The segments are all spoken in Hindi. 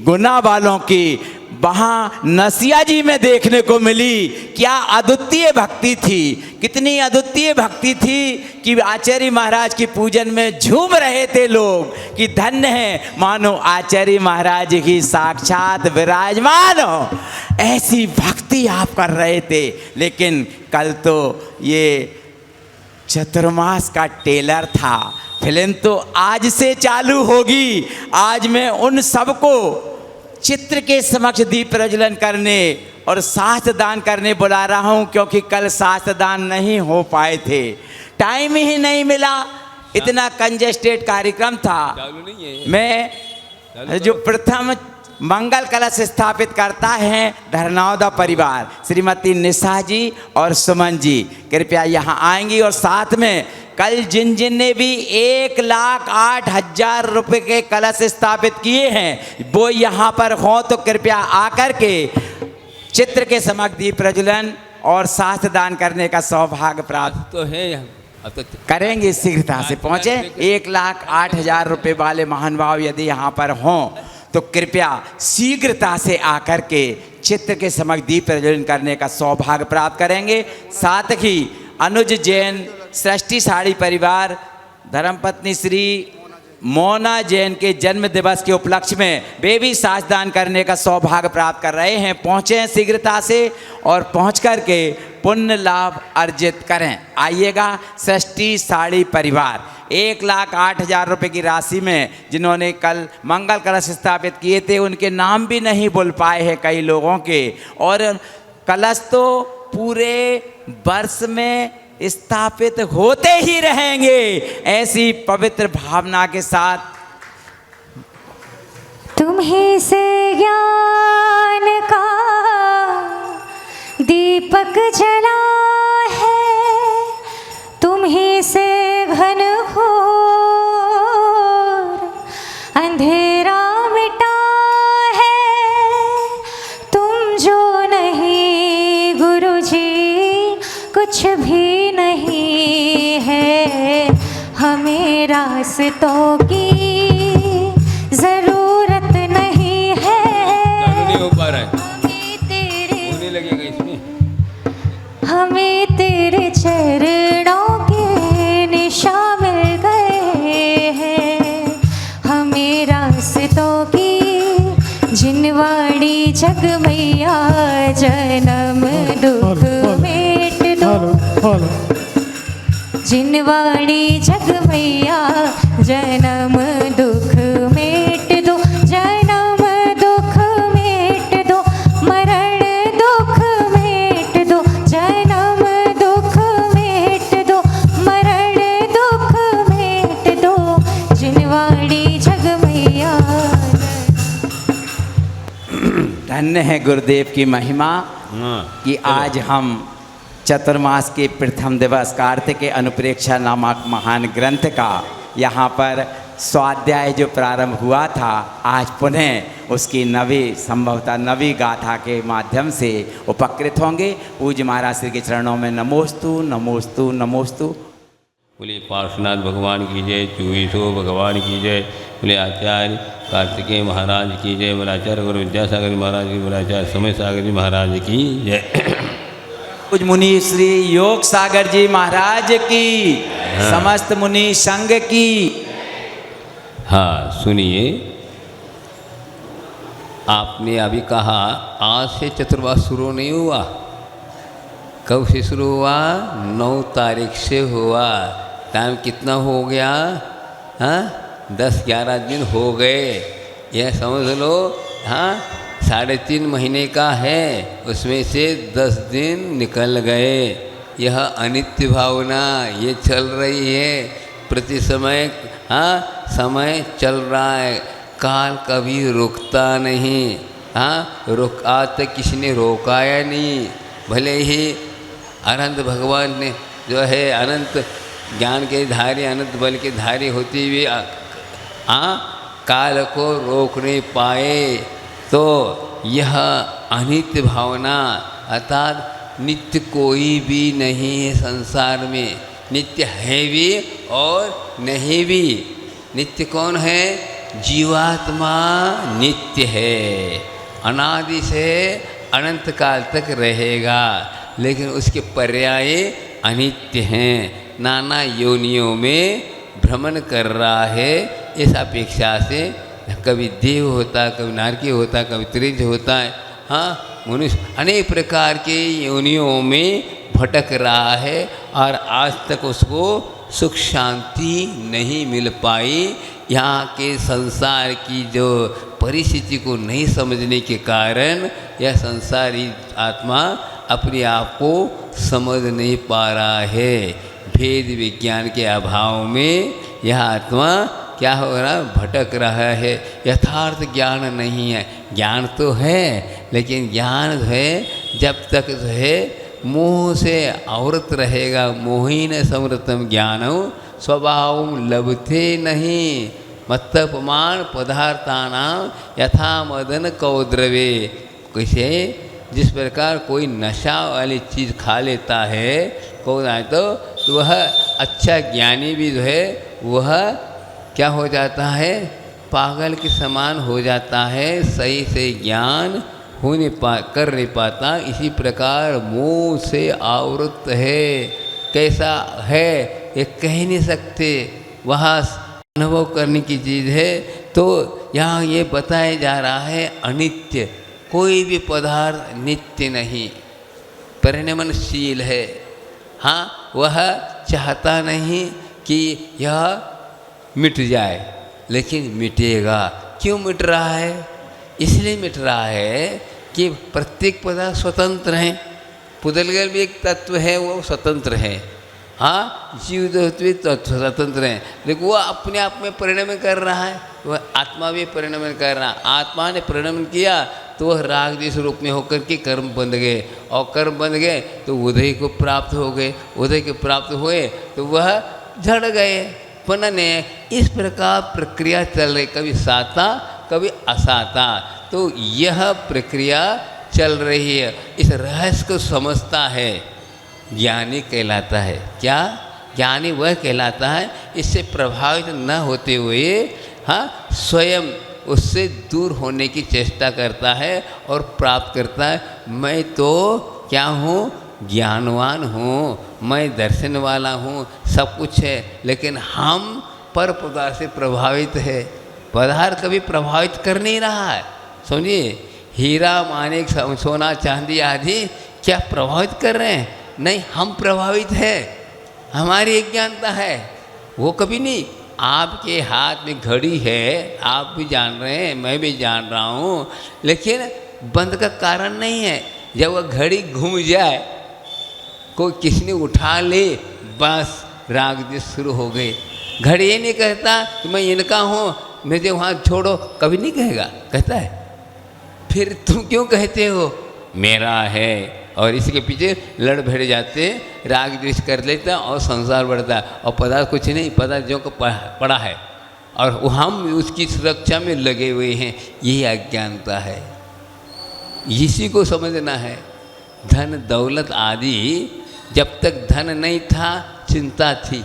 गुना वालों की वहाँ नसिया जी में देखने को मिली। क्या अद्वितीय भक्ति थी, कितनी अद्वितीय भक्ति थी कि आचार्य महाराज की पूजन में झूम रहे थे लोग कि धन्य है, मानो आचार्य महाराज की साक्षात विराजमान हो, ऐसी भक्ति आप कर रहे थे। लेकिन कल तो ये चतुर्मास का टेलर था, फिल्म तो आज से चालू होगी। आज मैं उन सबको चित्र के समक्ष दीप प्रज्वलन करने और शास्त्र दान करने बुला रहा हूँ, क्योंकि कल शास्त्र दान नहीं हो पाए थे, टाइम ही नहीं मिला, इतना कंजेस्टेड कार्यक्रम था। मैं जो प्रथम मंगल कलश स्थापित करता है धरनावदा परिवार, श्रीमती निशा जी और सुमन जी कृपया यहाँ आएंगी। और साथ में कल जिन जिन ने भी 1,08,000 रुपये के कलश स्थापित किए हैं वो यहाँ पर हों तो कृपया आकर के चित्र के समक्ष दीप प्रज्वलन और शास्त्र दान करने का सौभाग्य प्राप्त तो है, अब तो करेंगे। शीघ्रता से पहुँचे। 1,08,000 रुपये वाले महानुभाव यदि यहाँ पर हों तो कृपया शीघ्रता से आकर के चित्र के समक्ष दीप प्रज्वलन करने का सौभाग्य प्राप्त करेंगे। साथ ही अनुज जैन सृष्टि साड़ी परिवार धर्मपत्नी श्री मोना जैन के जन्म दिवस के उपलक्ष्य में वे भी शास्त्र दान करने का सौभाग्य प्राप्त कर रहे हैं। पहुँचें शीघ्रता से और पहुँच कर के पुण्य लाभ अर्जित करें। आइएगा सृष्टि साड़ी परिवार 1,08,000 रुपये की राशि में जिन्होंने कल मंगल कलश स्थापित किए थे, उनके नाम भी नहीं बोल पाए हैं कई लोगों के, और कलश तो पूरे वर्ष में स्थापित होते ही रहेंगे। ऐसी पवित्र भावना के साथ तुम्हीं से ज्ञान का दीपक जला है, तुम्हीं से घन घोर अंधेरा मिटा है। तुम जो नहीं गुरुजी कुछ भी नहीं है, हमें रास्तों की जरूरत नहीं है। नहीं हो पा रहा है, हमें तेरे होने लगेगा इसमें। हमें तेरे चरणों के निशान मिल गए हैं, हमें रास्तों की जिनवाड़ी जग मैया जन्म दुख मेट दो। जिनवाड़ी जग मैया जन्म दुख मेट दो, जन्म दुख मेट दो, मरण दुख मेट दो, जन्म दुख मेट दो, मरण दुख मेट दो, जिनवाड़ी जग मैया। धन्य है गुरुदेव की महिमा कि आज हम चतुर्मास के प्रथम दिवस कार्तिक के अनुप्रेक्षा नामक महान ग्रंथ का यहाँ पर स्वाध्याय जो प्रारंभ हुआ था, आज पुनः उसकी संभवतः नवी गाथा के माध्यम से उपकृत होंगे। पूज्य महाराज श्री के चरणों में नमोस्तु नमोस्तु नमोस्तु। बोले पार्श्वनाथ भगवान की जय, चूहीसो भगवान की जय, बोले आचार्य कार्तिकेय महाराज की जय, बोले आचार्य गुरु विद्यासागर महाराज की, बोले आचार्य समय सागर जी महाराज की जय। पूज्य मुनि श्री योग सागर जी महाराज की, समस्त मुनि संघ की। हाँ सुनिए, आपने अभी कहा आज से चतुर्मास शुरू नहीं हुआ। कब से शुरू हुआ? 9 तारीख से हुआ। टाइम कितना हो गया? हाँ 10-11 दिन हो गए, यह समझ लो। हाँ 3.5 महीने का है, उसमें से 10 दिन निकल गए। यह अनित्य भावना ये चल रही है प्रति समय। हाँ समय चल रहा है, काल कभी रुकता नहीं। हाँ आज तक किसी ने रोकाया नहीं। भले ही अनंत भगवान ने जो है अनंत ज्ञान के धारी, अनंत बल के धारी होती हुई काल को रोक नहीं पाए। तो यह अनित्य भावना अर्थात नित्य कोई भी नहीं है संसार में। नित्य है भी और नहीं भी। नित्य कौन है? जीवात्मा नित्य है, अनादि से अनंत काल तक रहेगा, लेकिन उसके पर्याय अनित्य हैं, नाना योनियों में भ्रमण कर रहा है। इस अपेक्षा से कभी देव होता, कभी नारकी होता, कभी त्रिज होता है। हाँ, मनुष्य अनेक प्रकार के योनियों में भटक रहा है और आज तक उसको सुख शांति नहीं मिल पाई। यहाँ के संसार की जो परिस्थिति को नहीं समझने के कारण यह संसारी आत्मा अपने आप को समझ नहीं पा रहा है। भेद विज्ञान के अभाव में यह आत्मा क्या हो रहा, भटक रहा है। यथार्थ ज्ञान नहीं है। ज्ञान तो है, लेकिन ज्ञान जो है जब तक जो है मोह से आवृत रहेगा, मोहिन समृतम ज्ञानम स्वभाव लभते नहीं, मत्तपमान पदार्थानाम यथा मदन कौद्रवे। कैसे, जिस प्रकार कोई नशा वाली चीज़ खा लेता है कौन आए तो वह अच्छा ज्ञानी भी जो है वह क्या हो जाता है, पागल के समान हो जाता है, सही से ज्ञान कर नहीं पाता। इसी प्रकार मोह से आवृत है। कैसा है ये कह नहीं सकते, वह अनुभव करने की चीज़ है। तो यहाँ ये बताया जा रहा है अनित्य, कोई भी पदार्थ नित्य नहीं, परिणमनशील है। हाँ, वह चाहता नहीं कि यह मिट जाए, लेकिन मिटेगा। क्यों मिट रहा है? इसलिए मिट रहा है कि प्रत्येक पदार्थ स्वतंत्र हैं। पुद्गल भी एक तत्व है, वो स्वतंत्र है। हाँ, जीव भी तत्व स्वतंत्र हैं, लेकिन वो अपने आप में परिणमन कर रहा है। वह आत्मा भी परिणमन कर रहा है। आत्मा ने परिणमन किया तो वह राग जिस रूप में होकर के कर्म बंध गए, और कर्म बंध गए तो उदय को प्राप्त हो गए। उदय के प्राप्त हुए तो वह झड़ गए, पनने। इस प्रकार प्रक्रिया चल रही, कभी साता कभी असाता। तो यह प्रक्रिया चल रही है। इस रहस्य को समझता है ज्ञानी कहलाता है। क्या? ज्ञानी वह कहलाता है इससे प्रभावित न होते हुए हाँ स्वयं उससे दूर होने की चेष्टा करता है और प्राप्त करता है। मैं तो क्या हूँ? ज्ञानवान हूँ, मैं दर्शन वाला हूँ, सब कुछ है, लेकिन हम पर पदार्थ से प्रभावित है। पदार्थ कभी प्रभावित कर नहीं रहा है। समझिए, हीरा मानिक सोना चांदी आदि क्या प्रभावित कर रहे हैं? नहीं, हम प्रभावित है। हमारी अज्ञानता है, वो कभी नहीं। आपके हाथ में घड़ी है, आप भी जान रहे हैं, मैं भी जान रहा हूँ, लेकिन बंद का कारण नहीं है। जब वह घड़ी घूम जाए, कोई किसी ने उठा ले, बस राग दिश शुरू हो गए। घड़ी ये नहीं कहता कि मैं इनका हूँ, मुझे वहाँ छोड़ो, कभी नहीं कहेगा। कहता है फिर तुम क्यों कहते हो मेरा है? और इसके पीछे लड़ भिड़ जाते, राग द्वेष कर लेता और संसार बढ़ता है। और पदार्थ कुछ नहीं, पदार्थ जो को पड़ा है और हम उसकी सुरक्षा में लगे हुए हैं। यही अज्ञानता है, इसी को समझना है। धन दौलत आदि, जब तक धन नहीं था चिंता थी।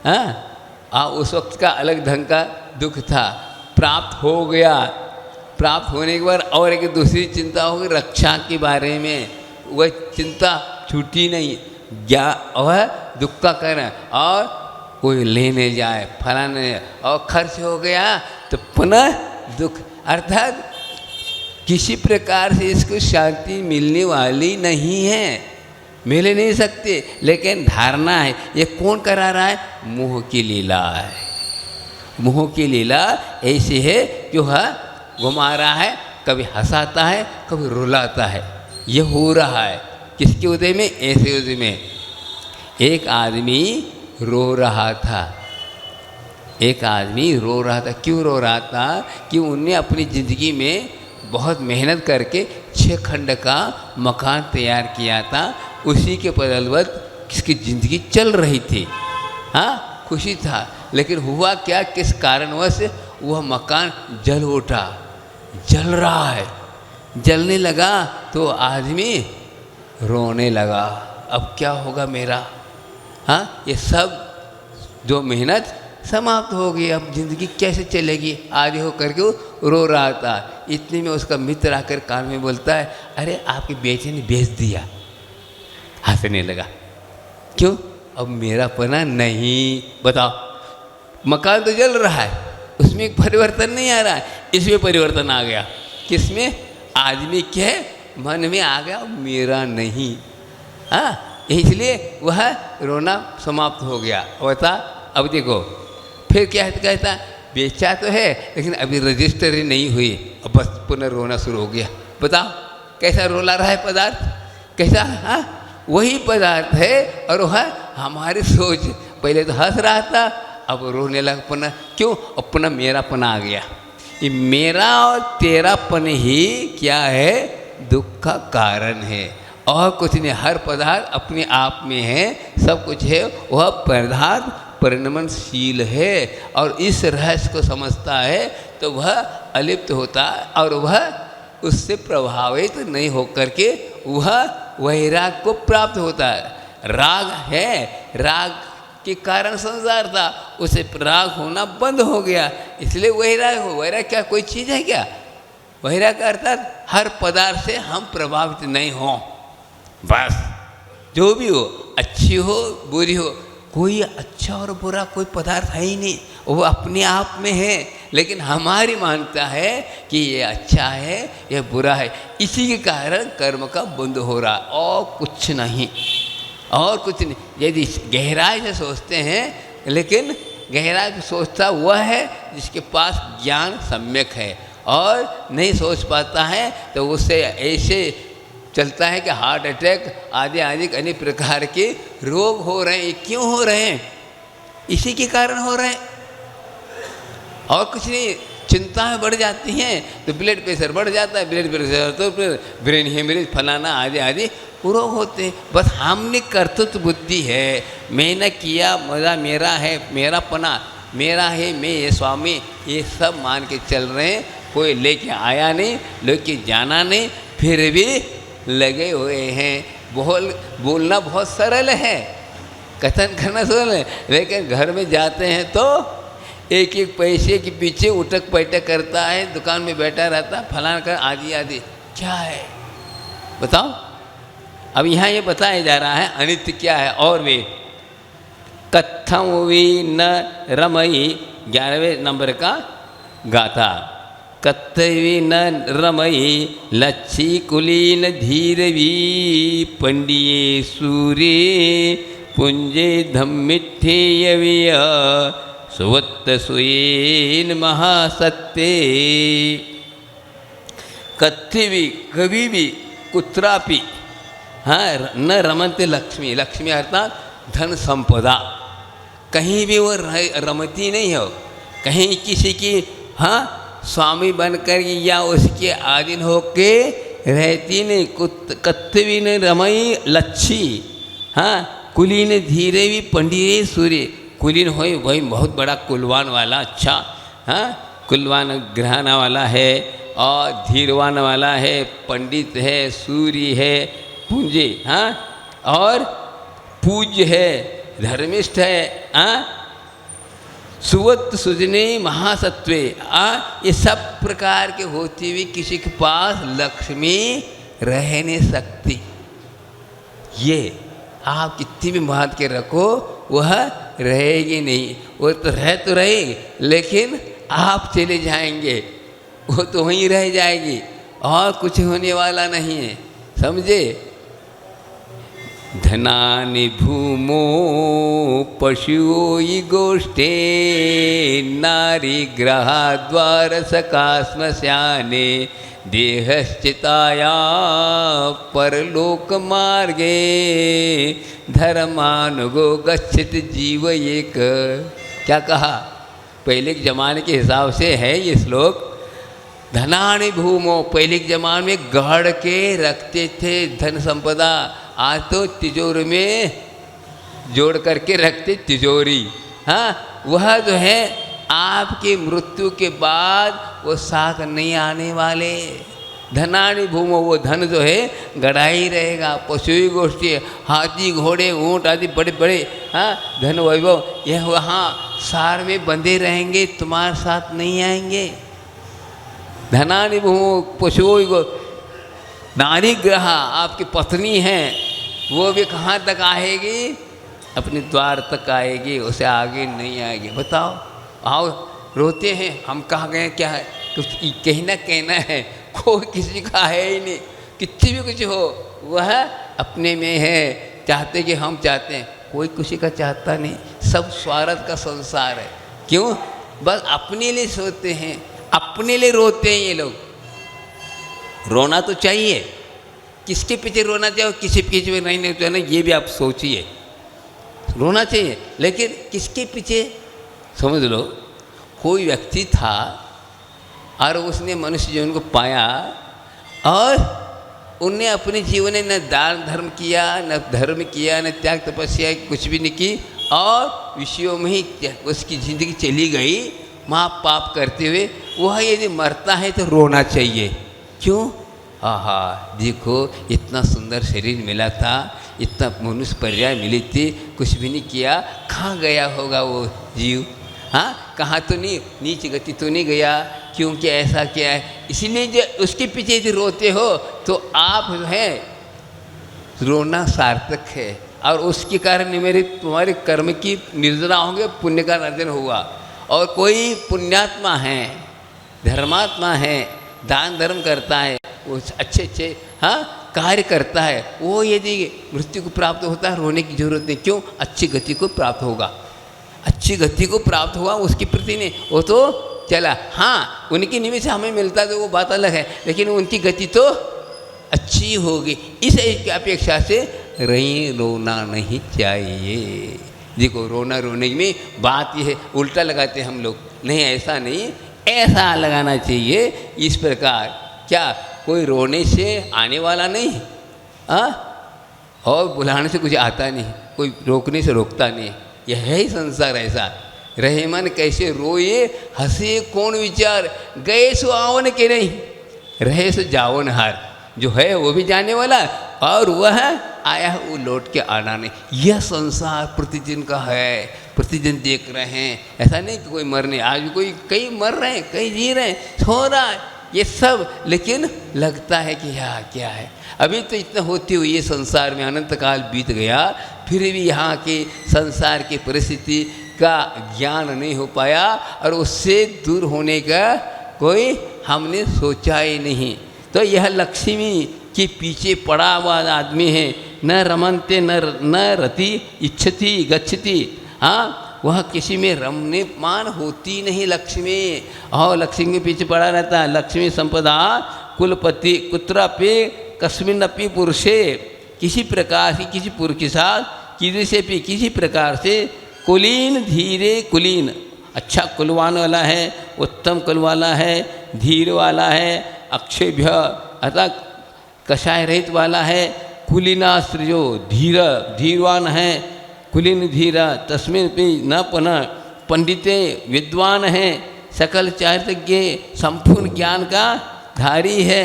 हाँ, उस वक्त का अलग ढंग का दुख था। प्राप्त हो गया, प्राप्त होने के बाद और एक दूसरी चिंता होगी रक्षा के बारे में। वह चिंता छूटी नहीं, वह दुख का कारण, और कोई लेने जाए फलाने और खर्च हो गया तो पुनः दुख। अर्थात किसी प्रकार से इसको शांति मिलने वाली नहीं है, मिल नहीं सकते। लेकिन धारणा है, ये कौन करा रहा है? मोह की लीला है। मोह की लीला ऐसी है जो है घुमा रहा है, कभी हंसाता है, कभी रुलाता है। ये हो रहा है किसके उदय में? ऐसे उदय में। एक आदमी रो रहा था, एक आदमी रो रहा था। क्यों रो रहा था? कि उन्हें अपनी ज़िंदगी में बहुत मेहनत करके 6 खंड का मकान तैयार किया था, उसी के बदौलत किसकी ज़िंदगी चल रही थी। हाँ, खुशी था। लेकिन हुआ क्या, किस कारणवश वह मकान जल उठा, जल रहा है। जलने लगा तो आदमी रोने लगा, अब क्या होगा मेरा? हाँ, ये सब जो मेहनत समाप्त हो गई, अब जिंदगी कैसे चलेगी, आदि हो करके वो रो रहा था। इतने में उसका मित्र आकर कान में बोलता है, अरे आपके बेटे ने बेच दिया। हंसने लगा, क्यों? अब मेरा पना नहीं। बताओ, मकान तो जल रहा है, उसमें परिवर्तन नहीं आ रहा है, इसमें परिवर्तन आ गया। किसमें? आदमी के मन में आ गया, मेरा नहीं। हाँ, इसलिए वह रोना समाप्त हो गया। बता, अब देखो फिर क्या कहता, बेचा तो है लेकिन अभी रजिस्टर ही नहीं हुई, अब बस पुनः रोना शुरू हो गया। बताओ कैसा रोला रहा है पदार्थ, कैसा? हाँ, वही पदार्थ है और वह हमारी सोच। पहले तो हंस रहा था, अब रोने लगा पुनः। क्यों? अपना मेरापन आ गया। ये मेरा और तेरापन ही क्या है? दुख का कारण है, और कुछ नहीं। हर पदार्थ अपने आप में है, सब कुछ है, वह पदार्थ परिणमनशील है, और इस रहस्य को समझता है तो वह अलिप्त होता है, और वह उससे प्रभावित नहीं होकर के वह वैराग को प्राप्त होता है। राग है, राग के कारण संसार था, उसे राग होना बंद हो गया, इसलिए वैराग हो। वैराग क्या कोई चीज़ है क्या? वैराग अर्थात हर पदार्थ से हम प्रभावित नहीं हों, बस। जो भी हो, अच्छी हो बुरी हो, कोई अच्छा और बुरा कोई पदार्थ है ही नहीं, वो अपने आप में है। लेकिन हमारी मान्यता है कि ये अच्छा है, ये बुरा है, इसी के कारण कर्म का बंद हो रहा, और कुछ नहीं, और कुछ नहीं। यदि गहराई से सोचते हैं, लेकिन गहराई से सोचता वह है जिसके पास ज्ञान सम्यक है, और नहीं सोच पाता है तो उससे ऐसे चलता है कि हार्ट अटैक आदि आदि अनेक प्रकार के रोग हो रहे हैं। ये क्यों हो रहे हैं? इसी के कारण हो रहे हैं, और कुछ नहीं। चिंताएं बढ़ जाती हैं तो ब्लड प्रेशर बढ़ जाता है, ब्लड प्रेशर तो ब्रेन हेमरेज फलाना आदि आदि रोग होते हैं। बस हमने कर्तृत्व बुद्धि है, मैंने किया, मज़ा मेरा है, मेरा पना मेरा है, मैं ये स्वामी, ये सब मान के चल रहे हैं। कोई लेके आया नहीं, लेके जाना नहीं, फिर भी लगे हुए हैं। बोलना बहुत सरल है, कथन करना सरल है, लेकिन घर में जाते हैं तो एक एक पैसे के पीछे उठक बैठक करता है, दुकान में बैठा रहता, फलाना कर आदि आदि। क्या है बताओ? अब यहाँ ये बताया जा रहा है अनित्य क्या है। और वे कथम वी न रमई, 11वें नंबर का गाथा। कत्तवी न रमई लच्छी कुलीन धीरवी, पंडिये सूर्य पुंजे धम्मिठे यविय, सुवत्त सुयेन महासत्ते। कत्थवी कभी भी कुत्रापि, हाँ, न रमते लक्ष्मी, लक्ष्मी अर्थात धन संपदा, कहीं भी वो रमती नहीं हो, कहीं किसी की हाँ स्वामी बनकर या उसके आधीन होके रहती नहीं। कत्थवी ने रमई लच्छी, हाँ, कुलीन धीरे भी पंडिये सूर्य, कुलीन हो वही बहुत बड़ा कुलवान वाला, अच्छा, हाँ, कुलवान ग्रहण वाला है, और धीरवान वाला है, पंडित है, सूर्य है, पूंजे, हाँ, और पूज्य है, धर्मिष्ठ है, हाँ, सुवत्त सुजने महासत्वे, ये सब प्रकार के होती हुई किसी के पास लक्ष्मी रह नहीं सकती। ये आप कितनी भी महत्व के रखो, वह रहेगी नहीं। वो तो रहेगी, लेकिन आप चले जाएंगे, वो तो वहीं रह जाएगी, और कुछ होने वाला नहीं है, समझे? धनानि भूमो पशुओ गोष्ठे, नारी ग्रहाद्वार सका श्मशाने, देहश्चिताया परलोक मार्गे, धर्मानुगो गच्छति जीव एक। क्या कहा? पहले के जमाने के हिसाब से है ये श्लोक। धनानि भूमो, पहले के जमाने में गढ़ के रखते थे धन संपदा, आज तो तिजोरी में जोड़ करके रखते तिजोरी। हाँ, वह जो है आपकी मृत्यु के बाद वो साथ नहीं आने वाले, धनानि भूमो, वो धन जो है गड़ा ही रहेगा। पशु गोष्ठी, हाथी घोड़े ऊँट आदि बड़े बड़े धन वैभव यह वहाँ सार में बंधे रहेंगे, तुम्हारे साथ नहीं आएंगे। धनानि भूमो पशुओं को, नारी ग्रह आपकी पत्नी है वो भी कहाँ तक आएगी? अपने द्वार तक आएगी, उसे आगे नहीं आएगी। बताओ, आओ रोते हैं हम कहाँ गए, क्या है, कुछ कहना कहना है, कोई किसी का है ही नहीं। कितनी भी कुछ हो वह अपने में है, चाहते कि हम चाहते हैं, कोई किसी का चाहता नहीं। सब स्वार्थ का संसार है। क्यों? बस अपने लिए सोते हैं, अपने लिए रोते हैं ये लोग। रोना तो चाहिए, किसके पीछे रोना चाहिए और किसी पीछे में नहीं चाहिए ना, ये भी आप सोचिए। रोना चाहिए लेकिन किसके पीछे? समझ लो, कोई व्यक्ति था और उसने मनुष्य जीवन को पाया और उनने अपने जीवन में न दान धर्म किया, न धर्म किया, न त्याग तपस्या, कुछ भी नहीं की और विषयों में ही उसकी ज़िंदगी चली गई महापाप करते हुए। वह यदि मरता है तो रोना चाहिए। क्यों? आहा, देखो इतना सुंदर शरीर मिला था, इतना मनुष्य पर्याय मिली थी, कुछ भी नहीं किया, कहाँ गया होगा वो जीव? हाँ, कहाँ तो नहीं, नीच गति तो नहीं गया, क्योंकि ऐसा क्या है। इसीलिए जो उसके पीछे यदि रोते हो तो आप जो है रोना सार्थक है और उसके कारण मेरे तुम्हारे कर्म की निर्जरा होंगे, पुण्य का अर्जन होगा। और कोई पुण्यात्मा है, धर्मात्मा है, दान धर्म करता है, वो अच्छे अच्छे कार्य करता है, वो यदि मृत्यु को प्राप्त होता है रोने की जरूरत नहीं। क्यों? अच्छी गति को प्राप्त होगा, अच्छी गति को प्राप्त हुआ उसके प्रति नहीं, वो तो चला। हाँ, उनकी निमित्त से हमें मिलता तो वो बात अलग है, लेकिन उनकी गति तो अच्छी होगी। इस अपेक्षा से रोना नहीं चाहिए। देखो, रोना रोने में बात यह है, उल्टा लगाते हम लोग, नहीं ऐसा नहीं, ऐसा लगाना चाहिए। इस प्रकार क्या कोई रोने से आने वाला नहीं और बुलाने से कुछ आता नहीं, कोई रोकने से रोकता नहीं। यह है ही संसार ऐसा। रहे मन कैसे रोए, हंसे कौन विचार, गए सो आवन के नहीं, रहे सो जावन हार। जो है वो भी जाने वाला और वह आया वो लौट के आना नहीं। यह संसार प्रतिदिन का है, प्रतिदिन देख रहे हैं। ऐसा नहीं कि कोई मरने, आज भी कोई कई मर रहे हैं, कई जी रहे हैं, सो रहा है, ये सब, लेकिन लगता है कि यहाँ क्या है। अभी तो इतना होते हुए ये संसार में अनंत काल बीत गया, फिर भी यहाँ के संसार की परिस्थिति का ज्ञान नहीं हो पाया और उससे दूर होने का कोई हमने सोचा ही नहीं। तो यह लक्ष्मी के पीछे पड़ा हुआ आदमी है, न रमनते न रति इच्छति गच्छति। हाँ, वह किसी में रमने मान होती नहीं लक्ष्मी, और लक्ष्मी के पीछे पड़ा रहता है। लक्ष्मी संपदा कुलपति कुत्रापि कस्मिन्नपि पुरुषे, किसी प्रकार से किसी पुरुष के साथ किसी प्रकार से कुलीन धीरे कुलीन, अच्छा कुलवान वाला है, उत्तम कुल वाला है, धीर वाला है, अक्षयभ्य अर्थात कषाय रहित वाला है, कुलीनास्त्र जो धीरवान है, कुलीन धीरा तस्मिन भी न पुनः पंडिते विद्वान है, सकल चारित्र्य संपूर्ण ज्ञान का धारी है,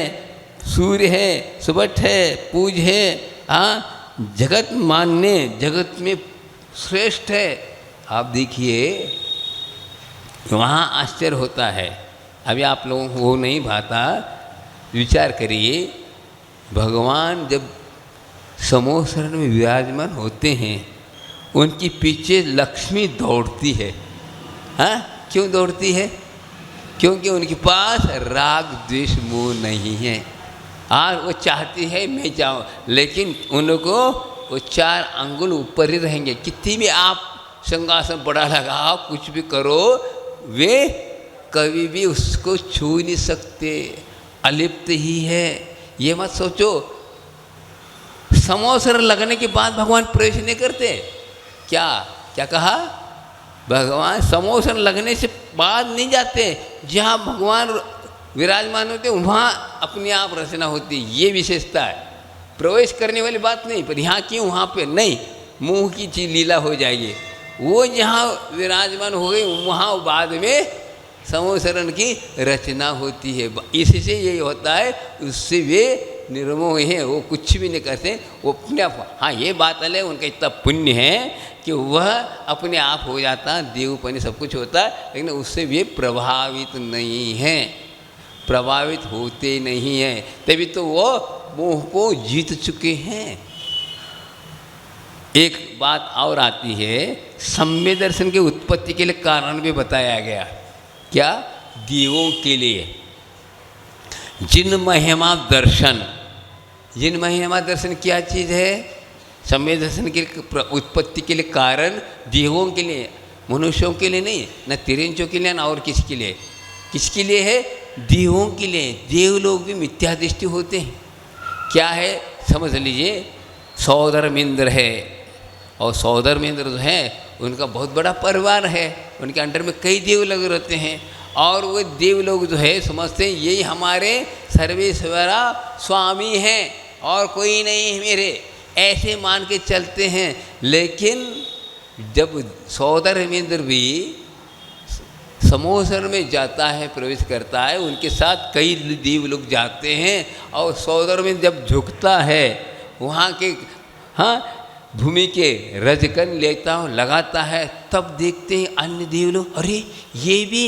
सूर्य है, सुबट है, पूज है, जगत मान्य, जगत में श्रेष्ठ है। आप देखिए वहाँ आश्चर्य होता है। अभी आप लोगों को वो नहीं भाता, विचार करिए, भगवान जब समूह शरण में विराजमान होते हैं, उनके पीछे लक्ष्मी दौड़ती है। हाँ, क्यों दौड़ती है? क्योंकि उनके पास राग द्वेष मोह नहीं है और वो चाहती है मैं जाऊँ, लेकिन उनको वो 4 अंगुल ऊपर ही रहेंगे। कितनी भी आप सिंहासन बड़ा लगाओ, कुछ भी करो, वे कभी भी उसको छू नहीं सकते, अलिप्त ही है। ये मत सोचो समोसर लगने के बाद भगवान प्रवेश नहीं करते। क्या क्या कहा? भगवान समोसर लगने से बाद नहीं जाते, जहाँ भगवान विराजमान होते वहाँ अपने आप रचना होती। ये विशेषता है, प्रवेश करने वाली बात नहीं। पर यहाँ क्यों, वहाँ पे नहीं, मुंह की चीज लीला हो जाएगी। वो जहाँ विराजमान हो गई वहाँ बाद में समोसरण की रचना होती है। इससे ये होता है, उससे वे निर्मोह हैं, वो कुछ भी नहीं करते, वो अपने आप। हाँ, ये बात अलग है, उनका इतना पुण्य है कि वह अपने आप हो जाता, देवपनी सब कुछ होता है, लेकिन उससे वे प्रभावित नहीं हैं, प्रभावित होते नहीं हैं, तभी तो वो मोह को जीत चुके हैं। एक बात और आती है, सम्य दर्शन के उत्पत्ति के लिए कारण भी बताया गया। क्या? देवों के लिए जिन महिमा दर्शन। जिन महिमा दर्शन क्या चीज़ है? सम्य दर्शन के उत्पत्ति के लिए कारण देवों के लिए, मनुष्यों के लिए नहीं, न तिरंजों के लिए, न और किसके लिए। किसके लिए है? देवों के लिए। देव लोग भी मिथ्या दृष्टि होते हैं। क्या है? समझ लीजिए, सौधर्मेंद्र है, और सौधर्मेंद्र जो है उनका बहुत बड़ा परिवार है, उनके अंडर में कई देव लोग रहते हैं, और वो देव लोग जो है समझते हैं यही हमारे सर्वेश्वरा स्वामी हैं और कोई नहीं है मेरे, ऐसे मान के चलते हैं। लेकिन जब सौधर्मेंद्र भी समोसर में जाता है, प्रवेश करता है, उनके साथ कई देव लोग जाते हैं, और सौदर में जब झुकता है वहाँ के, हाँ, भूमि के रजकन लेता हूँ, लगाता है, तब देखते हैं अन्य देव लोग, अरे ये भी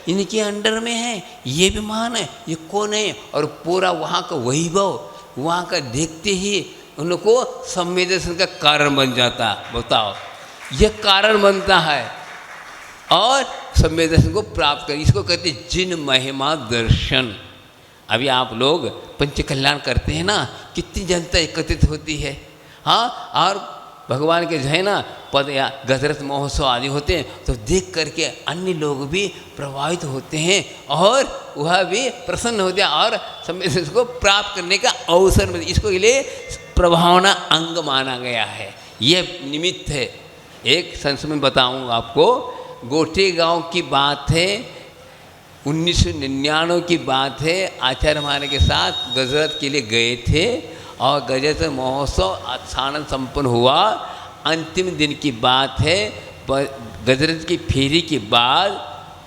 इनके अंडर में है, ये भी महान है, ये कौन है? और पूरा वहाँ का वैभव, वहाँ का देखते ही उनको सम्य दर्शन का कारण बन जाता। बताओ, ये कारण बनता है और सम्य दर्शन को प्राप्त कर, इसको कहते हैं जिन महिमा दर्शन। अभी आप लोग पंच कल्याण करते हैं ना, कितनी जनता एकत्रित होती है, हाँ, और भगवान के जो है ना पद या गजरत महोत्सव आदि होते हैं, तो देख करके अन्य लोग भी प्रभावित होते हैं और वह भी प्रसन्न होते हैं और सम्य दर्शन को प्राप्त करने का अवसर मिलता है। इसको लिए प्रभावना अंग माना गया है, ये निमित्त है। एक संस में बताऊँगा आपको, गोटे गांव की बात है, 1999 की बात है। आचार्य महाराज के साथ गजरत के लिए गए थे और गजरत महोत्सव आनंद संपन्न हुआ। अंतिम दिन की बात है, गजरत की फेरी के बाद,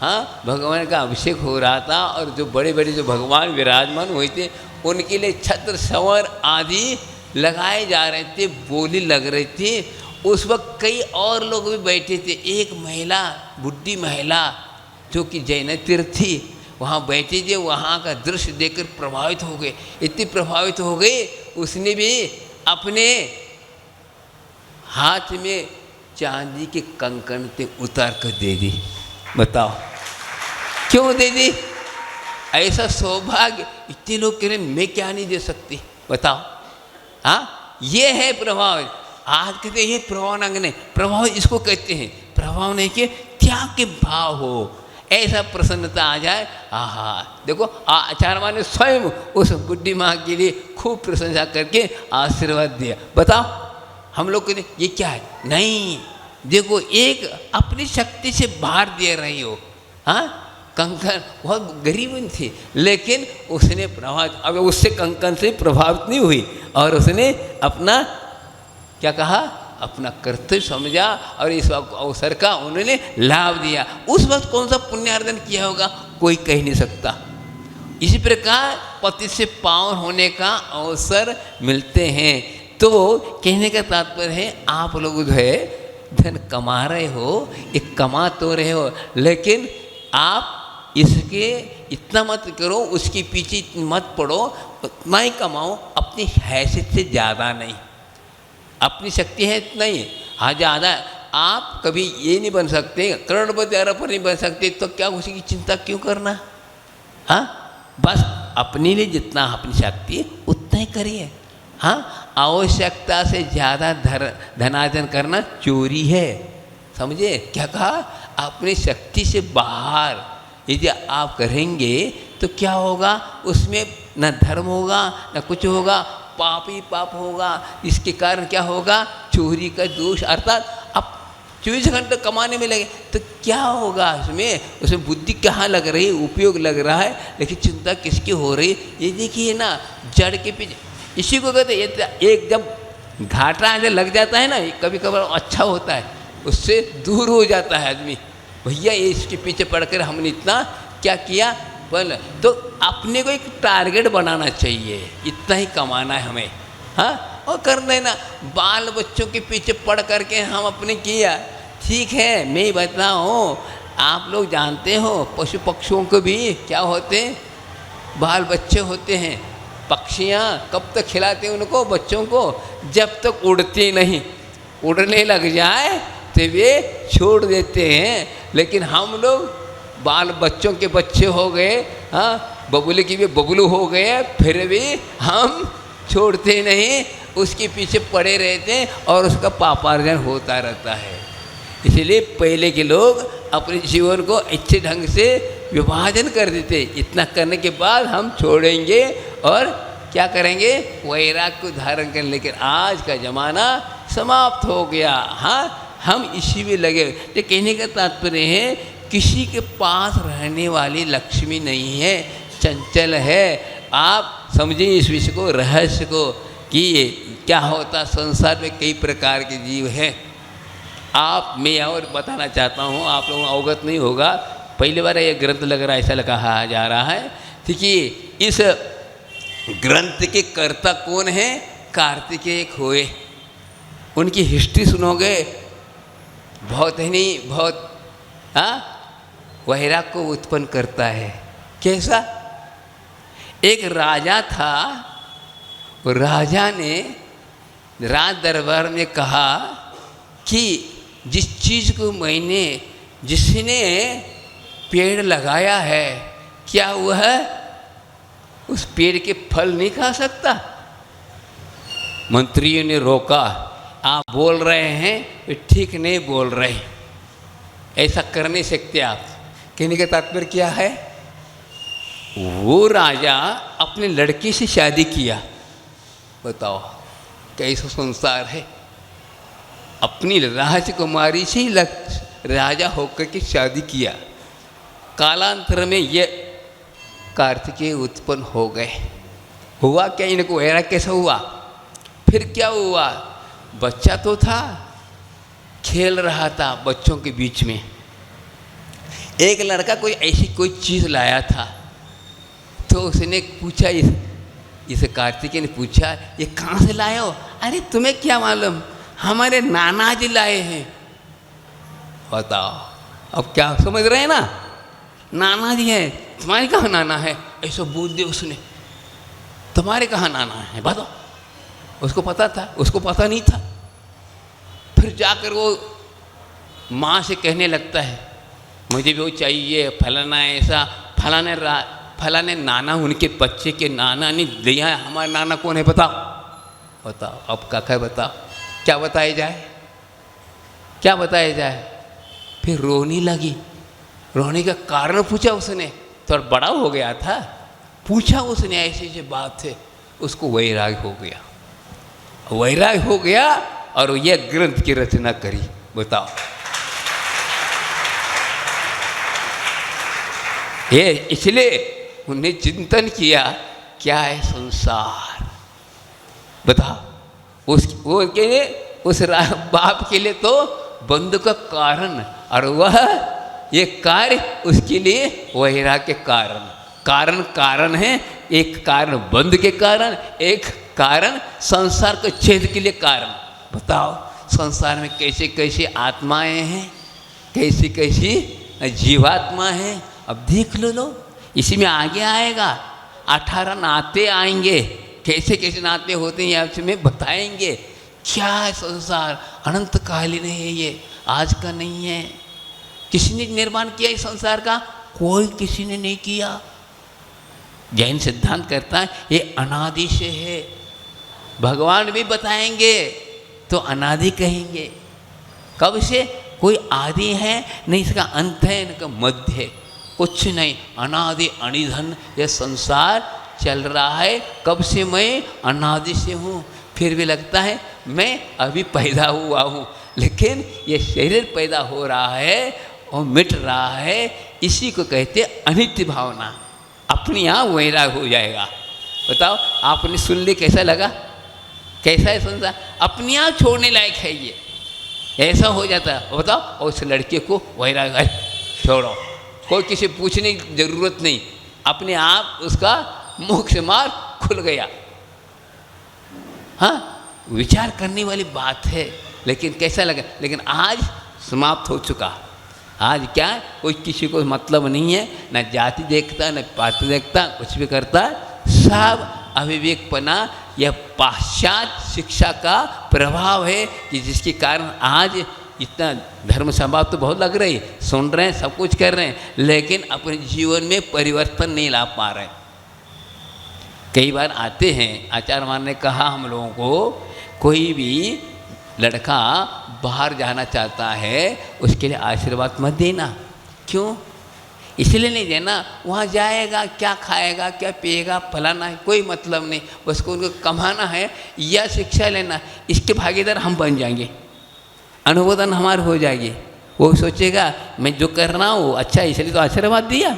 हाँ, भगवान का अभिषेक हो रहा था और जो बड़े बड़े जो भगवान विराजमान हुए थे उनके लिए छत्र संवर आदि लगाए जा रहे थे, बोली लग रही थी। उस वक्त कई और लोग भी बैठे थे। एक महिला, बुढ़ी महिला जो कि जैन तीर्थ थी, वहाँ बैठे थे, वहाँ का दृश्य देखकर प्रभावित हो गए, इतनी प्रभावित हो गए, उसने भी अपने हाथ में चांदी के कंकण से उतार कर दे दी। बताओ क्यों दे दी? ऐसा सौभाग्य इतने लोग कह रहे मैं क्या नहीं दे सकती, बताओ। हाँ, ये है प्रभाव। आज कहते ये प्रभाव अंग नहीं, प्रभाव इसको कहते हैं। प्रभाव नहीं कि त्याग के भाव हो, ऐसा प्रसन्नता आ जाए। आहा, देखो आचार्य माँ ने स्वयं उस बुढ़ी माँ के लिए खूब प्रशंसा करके आशीर्वाद दिया। बताओ हम लोग कहते ये क्या है? नहीं, देखो एक अपनी शक्ति से बाहर दे रही हो। हाँ, कंकन बहुत गरीब थी, लेकिन उसने प्रभावित, अब उससे कंकन से प्रभावित नहीं हुई और उसने अपना क्या कहा, अपना कर्तव्य समझा और इस अवसर का उन्होंने लाभ दिया। उस वक्त कौन सा पुण्यार्जन किया होगा कोई कह नहीं सकता। इसी प्रकार पति से पावन होने का अवसर मिलते हैं। तो कहने का तात्पर्य है आप लोग जो है धन कमा रहे हो, एक कमा तो रहे हो, लेकिन आप इसके इतना मत करो, उसके पीछे मत पड़ो, उतना ही कमाओ, अपनी हैसियत से ज़्यादा नहीं। अपनी शक्ति है इतना ही, हाँ ज़्यादा आप कभी ये नहीं बन सकते, करोड़पति अरबपति नहीं बन सकते, तो क्या उसी की चिंता क्यों करना? हाँ, बस अपने लिए जितना अपनी शक्ति है उतना ही करिए। हाँ, आवश्यकता से ज़्यादा धनार्जन करना चोरी है, समझे? क्या कहा? अपनी शक्ति से बाहर यदि आप करेंगे तो क्या होगा? उसमें न धर्म होगा न कुछ होगा, पाप ही पाप होगा। इसके कारण क्या होगा? चोरी का दोष, अर्थात अब 24 घंटे कमाने में लगे तो क्या होगा? उसमें बुद्धि कहाँ लग रही है, उपयोग लग रहा है, लेकिन चिंता किसकी हो रही? ये देखिए ना, जड़ के पीछे, इसी को कहते हैं। एक जब घाटा लग जाता है ना, कभी कभार अच्छा होता है, उससे दूर हो जाता है आदमी। भैया ये इसके पीछे पड़कर हमने इतना क्या किया, बोल तो अपने को एक टारगेट बनाना चाहिए, इतना ही कमाना है हमें, हाँ, और कर देना। बाल बच्चों के पीछे पड़ करके हम अपने किया, ठीक है। मैं बताऊँ, आप लोग जानते हो पशु पक्षियों को भी क्या होते हैं, बाल बच्चे होते हैं। पक्षियाँ कब तक खिलाते हैं उनको, बच्चों को, जब तक उड़ते नहीं, उड़ने लग जाए तो वे छोड़ देते हैं। लेकिन हम लोग बाल बच्चों के बच्चे हो गए, हाँ, बबुले की भी बबलू हो गए, फिर भी हम छोड़ते नहीं, उसके पीछे पड़े रहते हैं और उसका पापार्जन होता रहता है। इसलिए पहले के लोग अपने जीवन को अच्छे ढंग से विभाजन कर देते। इतना करने के बाद हम छोड़ेंगे और क्या करेंगे, वैराग को धारण करें। लेकिन आज का ज़माना समाप्त हो गया, हाँ, हम इसी में लगे। तो कहने का तात्पर्य है, किसी के पास रहने वाली लक्ष्मी नहीं है, चंचल है। आप समझिए इस विषय को, रहस्य को, कि क्या होता संसार में कई प्रकार के जीव हैं। आप, मैं और बताना चाहता हूँ, आप लोगों को अवगत नहीं होगा, पहली बार ये ग्रंथ लग रहा है, ऐसा कहा जा रहा है। देखिए इस ग्रंथ के कर्ता कौन है, कार्तिकेय खोए। उनकी हिस्ट्री सुनोगे, बहुत है नहीं बहुत, हाँ, वैराग को उत्पन्न करता है। कैसा, एक राजा था, राजा ने राज दरबार में कहा कि जिस चीज़ को मैंने, जिसने पेड़ लगाया है, क्या वह उस पेड़ के फल नहीं खा सकता। मंत्रियों ने रोका, आप बोल रहे हैं, वे ठीक नहीं बोल रहे, ऐसा कर नहीं सकते आप। कहने का तात्पर्य क्या है, वो राजा अपने लड़की से शादी किया, बताओ कैसा संसार है। अपनी राजकुमारी से राजा होकर के शादी किया। कालांतर में ये कार्तिकेय उत्पन्न हो गए। हुआ क्या, इनको वैराग कैसा हुआ, फिर क्या हुआ, बच्चा तो था, खेल रहा था बच्चों के बीच में। एक लड़का कोई ऐसी कोई चीज़ लाया था, तो उसने पूछा, इस कार्तिकेय ने पूछा, ये कहाँ से लाए हो। अरे तुम्हें क्या मालूम, हमारे नाना जी लाए हैं। बताओ, अब क्या समझ रहे हैं ना, नाना जी हैं, तुम्हारे कहाँ नाना है, ऐसा बोल दिया उसने। तुम्हारे कहाँ नाना है बताओ। उसको पता था, उसको पता नहीं था। फिर जाकर वो माँ से कहने लगता है, मुझे भी वो चाहिए, फलाना ऐसा, फलाने नाना, उनके बच्चे के नाना ने दिया है। हमारा नाना कौन है बताओ। बताओ अब काका बताओ, क्या बताया जाए, क्या बताया जाए। फिर रोने लगी। रोने का कारण पूछा उसने, तो बड़ा हो गया था, पूछा उसने ऐसी ऐसी बात है, उसको वैराग हो गया। वैराग हो गया और यह ग्रंथ की रचना करी। बताओ, ये इसलिए उन्हें चिंतन किया, क्या है संसार। बताओ, वो के लिए, उस बाप के लिए तो बंधु का कारण, और वह ये कार्य उसके लिए वैराग के कारण। कारण है, एक कारण बंध के कारण, एक कारण संसार को छेद के लिए कारण। बताओ, संसार में कैसे कैसे आत्माएं हैं, कैसी कैसी जीवात्मा हैं। अब देख लो, इसी में आगे आएगा 18 नाते आएंगे, कैसे कैसे नाते होते हैं आपसे में बताएंगे। क्या है संसार, अनंत कालीन है, ये आज का नहीं है। किसी ने निर्माण किया इस संसार का, कोई किसी ने नहीं किया। जैन सिद्धांत करता है ये अनादि से है। भगवान भी बताएंगे तो अनादि कहेंगे। कब से, कोई आदि है नहीं, इसका अंत है, इनका मध्य है, कुछ नहीं। अनादि अनिधन यह संसार चल रहा है। कब से, मैं अनादि से हूँ। फिर भी लगता है मैं अभी पैदा हुआ हूँ, लेकिन ये शरीर पैदा हो रहा है और मिट रहा है। इसी को कहते अनित्य भावना। अपने आप वैराग हो जाएगा। बताओ, आपने सुन ली, कैसा लगा, कैसा है संसार, अपने आप छोड़ने लायक है ये, ऐसा हो जाता है। बताओ, और उस लड़के को वैराग, छोड़ो, कोई किसी पूछने की जरूरत नहीं, अपने आप उसका मुख से मार खुल गया। हाँ, विचार करने वाली बात है, लेकिन कैसा लगा, लेकिन आज समाप्त हो चुका। आज क्या, कोई किसी को मतलब नहीं है, न जाति देखता न पात्र देखता, कुछ भी करता, सब अविवेकपना, यह पाश्चात्य शिक्षा का प्रभाव है कि जिसके कारण आज इतना धर्म सभा तो बहुत लग रही, सुन रहे हैं, सब कुछ कर रहे हैं, लेकिन अपने जीवन में परिवर्तन नहीं ला पा रहे। कई बार आते हैं, आचार्य मान ने कहा हम लोगों को, कोई भी लड़का बाहर जाना चाहता है उसके लिए आशीर्वाद मत देना। क्यों? इसलिए नहीं देना, वहाँ जाएगा क्या खाएगा क्या पिएगा फलाना है, कोई मतलब नहीं, बस को उनको कमाना है या शिक्षा लेना, इसके भागीदार हम बन जाएंगे, अनुमोदन हमारे हो जाएगी। वो सोचेगा मैं जो कर रहा हूँ अच्छा, इसलिए तो आशीर्वाद दिया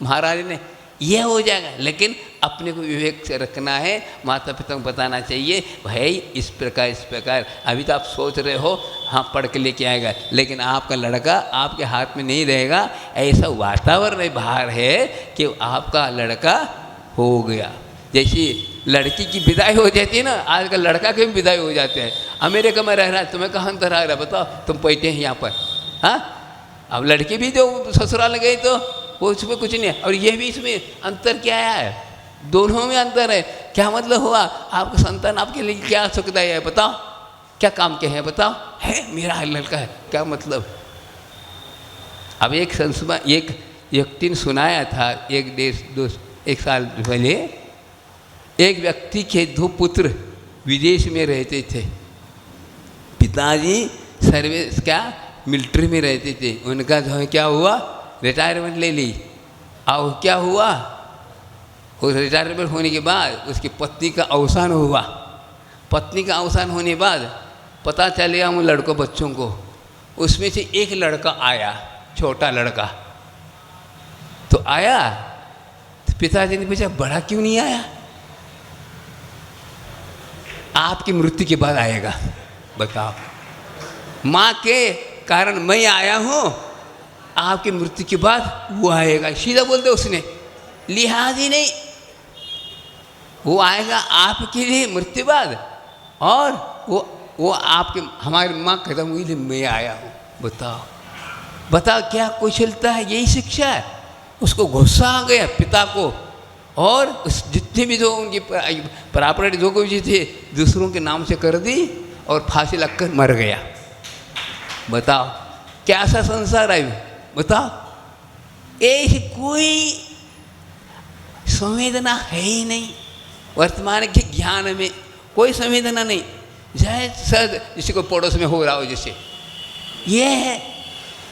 महाराज ने, यह हो जाएगा। लेकिन अपने को विवेक से रखना है, माता पिता को बताना चाहिए भाई इस प्रकार अभी तो आप सोच रहे हो हाँ पढ़ के लेके आएगा, लेकिन आपका लड़का आपके हाथ में नहीं रहेगा। ऐसा वातावरण बाहर है कि आपका लड़का हो गया। जैसे लड़की की विदाई हो जाती है ना, आजकल लड़का की भी विदाई हो जाते हैं। अमेरिका में रह रहा है, तुम्हें कहाँ अंतर आ रहा है बताओ, तुम बैठे हैं यहाँ पर। हाँ, अब लड़की भी जो ससुराल गई तो वो उसमें कुछ नहीं है, और ये भी इसमें अंतर क्या है, दोनों में अंतर है। क्या मतलब हुआ, आपका संतान आपके लिए क्या सुखदायी है बताओ, क्या काम के है बताओ, है मेरा लड़का है, क्या मतलब। अब एक व्यक्ति ने सुनाया था, एक साल पहले एक व्यक्ति के 2 पुत्र विदेश में रहते थे। पिताजी सर्विस क्या मिलिट्री में रहते थे, उनका जो क्या हुआ रिटायरमेंट ले ली। और क्या हुआ, उस रिटायरमेंट होने के बाद उसकी पत्नी का अवसान हुआ। पत्नी का अवसान होने के बाद पता चलेगा उन लड़कों बच्चों को, उसमें से एक लड़का आया, छोटा लड़का तो आया, तो पिताजी ने पूछा बड़ा क्यों नहीं आया, आपकी मृत्यु के बाद आएगा बताओ, माँ के कारण मैं आया हूँ, आपकी मृत्यु के बाद वो आएगा। सीधा बोलते उसने, लिहाज ही नहीं, वो आएगा आपके लिए मृत्यु बाद, और वो आपके हमारी माँ खत्म हुई थी, मैं आया हूँ। बताओ क्या कुशलता है, यही शिक्षा है। उसको गुस्सा आ गया पिता को, और उस जितने भी जो उनकी प्रॉपर्टी जो कुछ थे दूसरों के नाम से कर दी और फांसी लगकर मर गया। बताओ कैसा संसार है, बताओ ऐसी कोई संवेदना है ही नहीं। वर्तमान के ज्ञान में कोई संवेदना नहीं, जय सद किसी को पड़ोस में हो रहा हो जैसे ये है,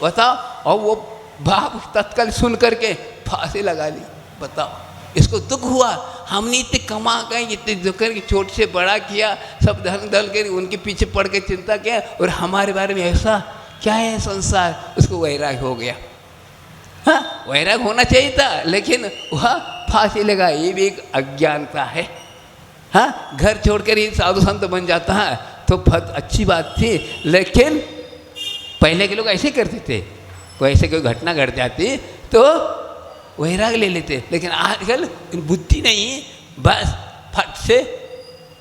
बताओ। और वो बाप तत्काल सुन करके फांसी लगा ली। बताओ इसको दुख हुआ, हमने इतने कमा गए, इतने दुख करके छोटे से बड़ा किया, सब धन दल कर उनके पीछे पड़ के चिंता किया, और हमारे बारे में ऐसा क्या है संसार। उसको वैराग हो गया। हाँ, वैराग होना चाहिए था, लेकिन वह फांसी लगा, ये भी एक अज्ञानता है। हाँ, घर छोड़कर ही साधु संत बन जाता है तो बहुत अच्छी बात थी, लेकिन पहले के लोग ऐसे करते थे, कोई ऐसे कोई घटना घट जाती तो वैराग ले लेते, लेकिन आजकल बुद्धि नहीं, बस फट से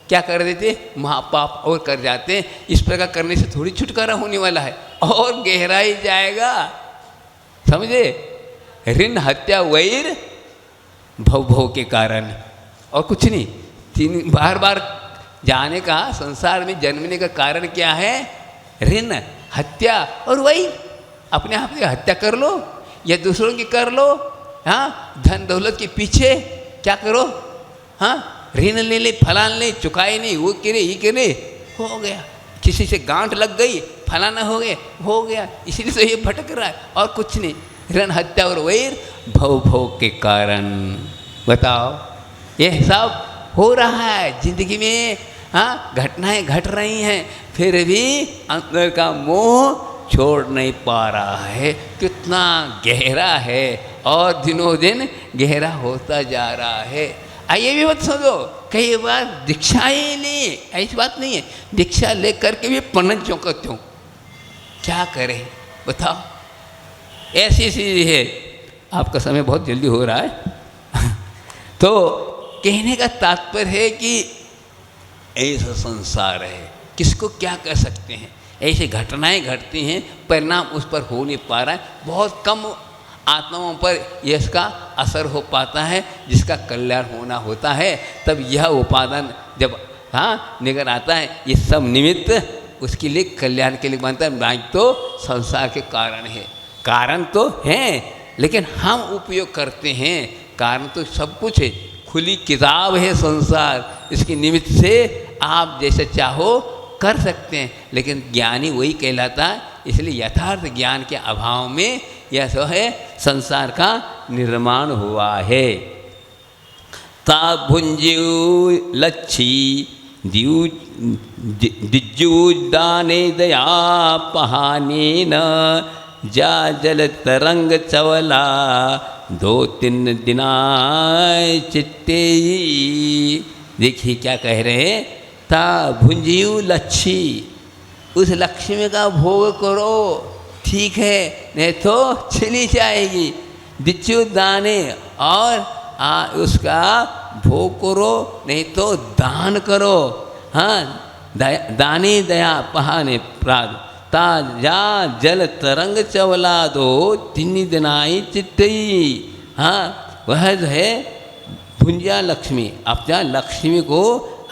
क्या कर देते, महापाप और कर जाते हैं। इस प्रकार करने से थोड़ी छुटकारा होने वाला है, और गहराई जाएगा, समझे। ऋण हत्या वैर भव भव के कारण, और कुछ नहीं। बार बार जाने का, संसार में जन्मने का कारण क्या है, ऋण हत्या और वैर। अपने आप की हत्या कर लो या दूसरों की कर लो। हाँ, धन दौलत के पीछे क्या करो, हाँ ऋण ले ले, फलान ले, चुकाए नहीं, वो करे ये करे, हो गया। किसी से गांठ लग गई, फलाना हो गया, इसीलिए तो ये भटक रहा है, और कुछ नहीं। ऋण हत्या और वैर भव भव के कारण। बताओ ये सब हो रहा है जिंदगी में। हाँ, घटनाएं घट रही हैं, फिर भी अंदर का मोह छोड़ नहीं पा रहा है। कितना गहरा है, और दिनों दिन गहरा होता जा रहा है। आइए भी मत समझो, कई बार दीक्षा ही नहीं, ऐसी बात नहीं है, दीक्षा ले करके भी पंडित चौंकते हो, क्या करें बताओ। ऐसी चीज़ है। आपका समय बहुत जल्दी हो रहा है तो कहने का तात्पर्य है कि ऐसा संसार है, किसको क्या कर सकते हैं। ऐसे घटनाएं घटती हैं, परिणाम उस पर हो नहीं पा रहा है। बहुत कम आत्माओं पर इसका असर हो पाता है, जिसका कल्याण होना होता है तब यह उपादान जब निकल आता है, ये सब निमित्त उसके लिए कल्याण के लिए बनता है। बाकी तो संसार के कारण है, कारण तो हैं लेकिन हम उपयोग करते हैं। कारण तो सब कुछ है, खुली किताब है संसार, इसके निमित्त से आप जैसे चाहो कर सकते हैं, लेकिन ज्ञानी वही कहलाता है। इसलिए यथार्थ ज्ञान के अभाव में यह सो है संसार का निर्माण हुआ है। ता भुंज्यू लच्छी दिज्जुदाने दया पहाने न जा जल तरंग चवला 2-3 दिना चित्ते। देखिए क्या कह रहे हैं, ता भुंजियु लच्छी, उस लक्ष्मी का भोग करो, ठीक है, नहीं तो चली जाएगी। दिच्चु दाने, और उसका भोग करो, नहीं तो दान करो। हाँ, दाने दया पहाने प्राद ता जा जल तरंग चवला 2-3 दिनाई चित्तई। हाँ, वह जो है भुंजा लक्ष्मी, अपना लक्ष्मी को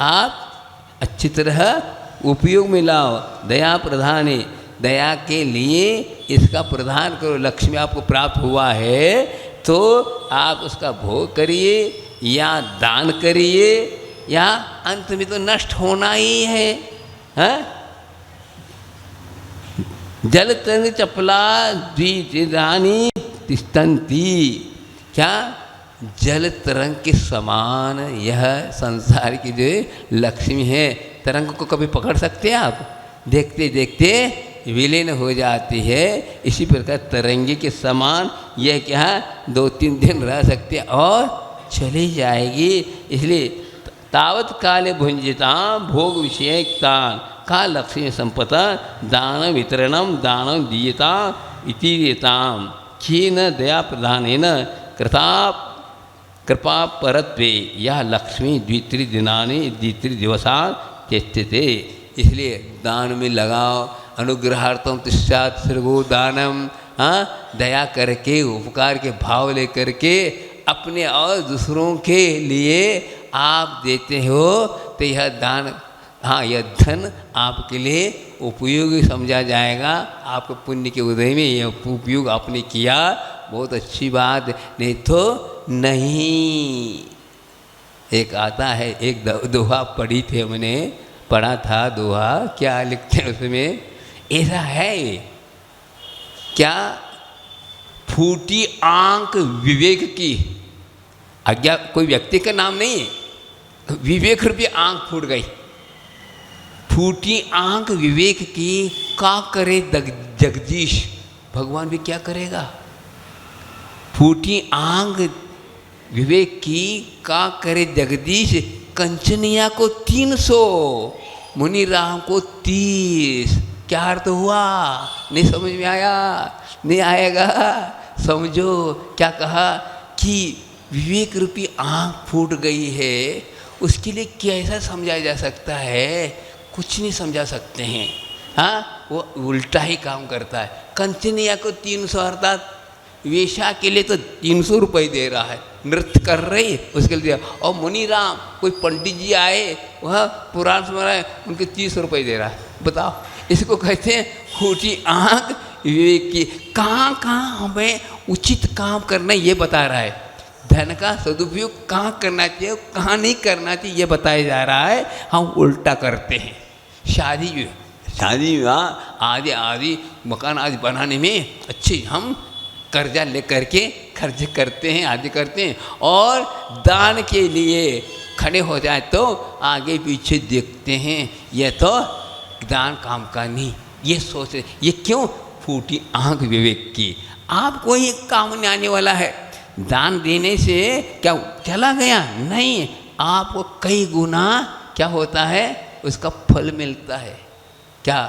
आप अच्छी तरह उपयोग में लाओ। दया प्रधाने, दया के लिए इसका प्रदान करो। लक्ष्मी आपको प्राप्त हुआ है तो आप उसका भोग करिए या दान करिए, या अंत में तो नष्ट होना ही है। हाँ? जल तरंग चपला द्विजानी तिष्ठन्ति, क्या जल तरंग के समान यह संसार की जो लक्ष्मी है। तरंग को कभी पकड़ सकते हैं आप? देखते देखते विलीन हो जाती है। इसी प्रकार तरंगी के समान यह क्या 2-3 दिन रह सकते और चली जाएगी। इसलिए तावत काले भुंजिता भोग विषयतान का लक्ष्मी संपदा दान वितरणम दान दीयता इतिताम क्षीण दया प्रधानेन कृपा परत्वे यह लक्ष्मी 2-3 दिनानि 2-3 दिवसान् चेष्टते। इसलिए दान में लगाओ, अनुग्रहार्थम तिष्ठात् सर्वो दानम। हाँ, दया करके उपकार के भाव ले करके अपने और दूसरों के लिए आप देते हो तो यह दान, हाँ, यह धन आपके लिए उपयोगी समझा जाएगा। आपको पुण्य के उदय में यह उपयोग आपने किया, बहुत अच्छी बात, नहीं तो नहीं। एक आता है, एक दोहा पढ़ी थी, हमने पढ़ा था दोहा, क्या लिखते हैं उसमें, ऐसा है क्या, फूटी आंख विवेक की, आज्ञा कोई व्यक्ति का नाम नहीं है, विवेक रूपी आंख फूट गई। फूटी आंख विवेक की का करे जगदीश, भगवान भी क्या करेगा। फूटी आंख विवेक की का करे जगदीश, कंचनिया को 300 मुनि राम को 30। क्या अर्थ हुआ? नहीं समझ में आया? नहीं आएगा, समझो क्या कहा कि विवेक रूपी आँख फूट गई है, उसके लिए कैसा समझाया जा सकता है? कुछ नहीं समझा सकते हैं। हाँ, वो उल्टा ही काम करता है। कंचनिया को 300 अर्थात वेश्या के लिए तो 300 रुपये दे रहा है, नृत्य कर रही उसके लिए। और मुनि राम, कोई पंडित जी आए, वह पुराण सुना रहे, उनके 30 रुपये दे रहा है। बताओ, इसको कहते हैं फूटी आँख विवेक की। कहाँ कहाँ हमें उचित काम करना ये बता रहा है। धन का सदुपयोग कहाँ करना चाहिए, कहाँ नहीं करना चाहिए, ये बताया जा रहा है। हम उल्टा करते हैं। शादी विवाह आदि मकान आदि बनाने में अच्छे हम कर्जा ले करके खर्च करते हैं, आदि करते हैं, और दान के लिए खड़े हो जाए तो आगे पीछे देखते हैं, यह तो दान काम का नहीं, ये सोचे। ये क्यों? फूटी आंख विवेक की। आपको ये काम नहीं आने वाला है। दान देने से क्या चला गया? नहीं, आपको कई गुना क्या होता है, उसका फल मिलता है। क्या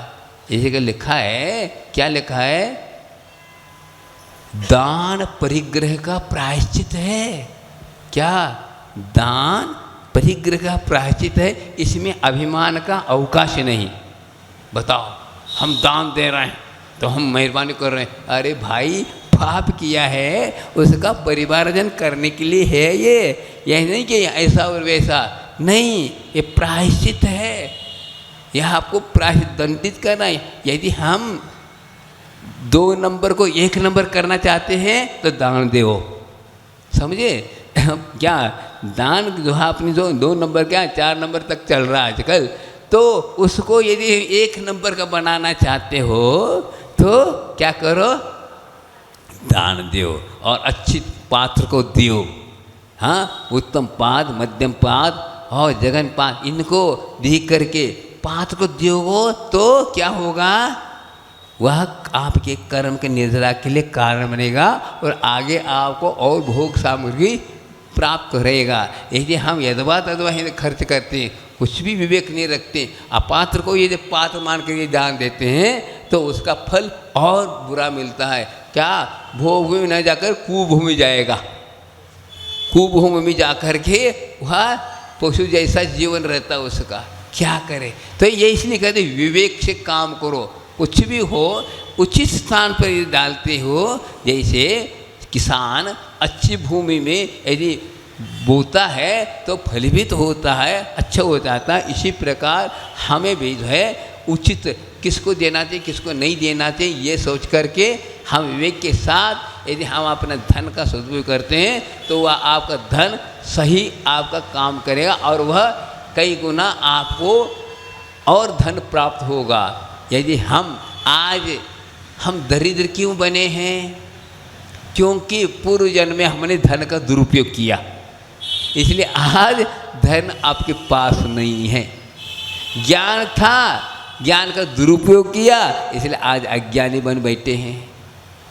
इसी का लिखा है? क्या लिखा है? दान परिग्रह का प्रायश्चित है। क्या? दान परिग्रह का प्रायश्चित है, इसमें अभिमान का अवकाश नहीं। बताओ, हम दान दे रहे हैं तो हम मेहरबानी कर रहे हैं, अरे भाई पाप किया है उसका परिवारजन करने के लिए है ये नहीं कि ऐसा और वैसा नहीं, ये प्रायश्चित है। यह आपको प्रायश्चित दंडित करना है। यदि हम 2 नंबर को 1 नंबर करना चाहते हैं तो दान दो, समझे? क्या दान जो है अपनी जो 2 नंबर क्या 4 नंबर तक चल रहा है आजकल, तो उसको यदि 1 नंबर का बनाना चाहते हो तो क्या करो, दान दो और अच्छी पात्र को दियो। हाँ, उत्तम पाद, मध्यम पाद और जगन पाद, इनको दी करके पात्र को दियोगो तो क्या होगा, वह आपके कर्म के निर्जरा के लिए कारण बनेगा और आगे आपको और भोग सामग्री प्राप्त रहेगा। यदि हम यदवा तदवा खर्च करते हैं, कुछ भी विवेक नहीं रखते, अपात्र को यदि पात्र मान कर दान देते हैं तो उसका फल और बुरा मिलता है। क्या? भोग में न जाकर कुभूमि जाएगा, कुभूमि में जाकर के वह पशु जैसा जीवन रहता है उसका। क्या करे? तो ये इसलिए कहते विवेक से काम करो, कुछ भी हो उचित स्थान पर यदि डालते हो। जैसे किसान अच्छी भूमि में यदि बोता है तो फलीभूत होता है, अच्छा हो जाता है। इसी प्रकार हमें भी जो है उचित किसको देना चाहिए किसको नहीं देना चाहिए ये सोच करके हम विवेक के साथ यदि हम अपना धन का सदुपयोग करते हैं तो वह आपका धन सही आपका काम करेगा और वह कई गुना आपको और धन प्राप्त होगा। यदि हम दरिद्र क्यों बने हैं? क्योंकि पूर्व जन्म में हमने धन का दुरुपयोग किया, इसलिए आज धन आपके पास नहीं है। ज्ञान था, ज्ञान का दुरुपयोग किया, इसलिए आज अज्ञानी बन बैठे हैं।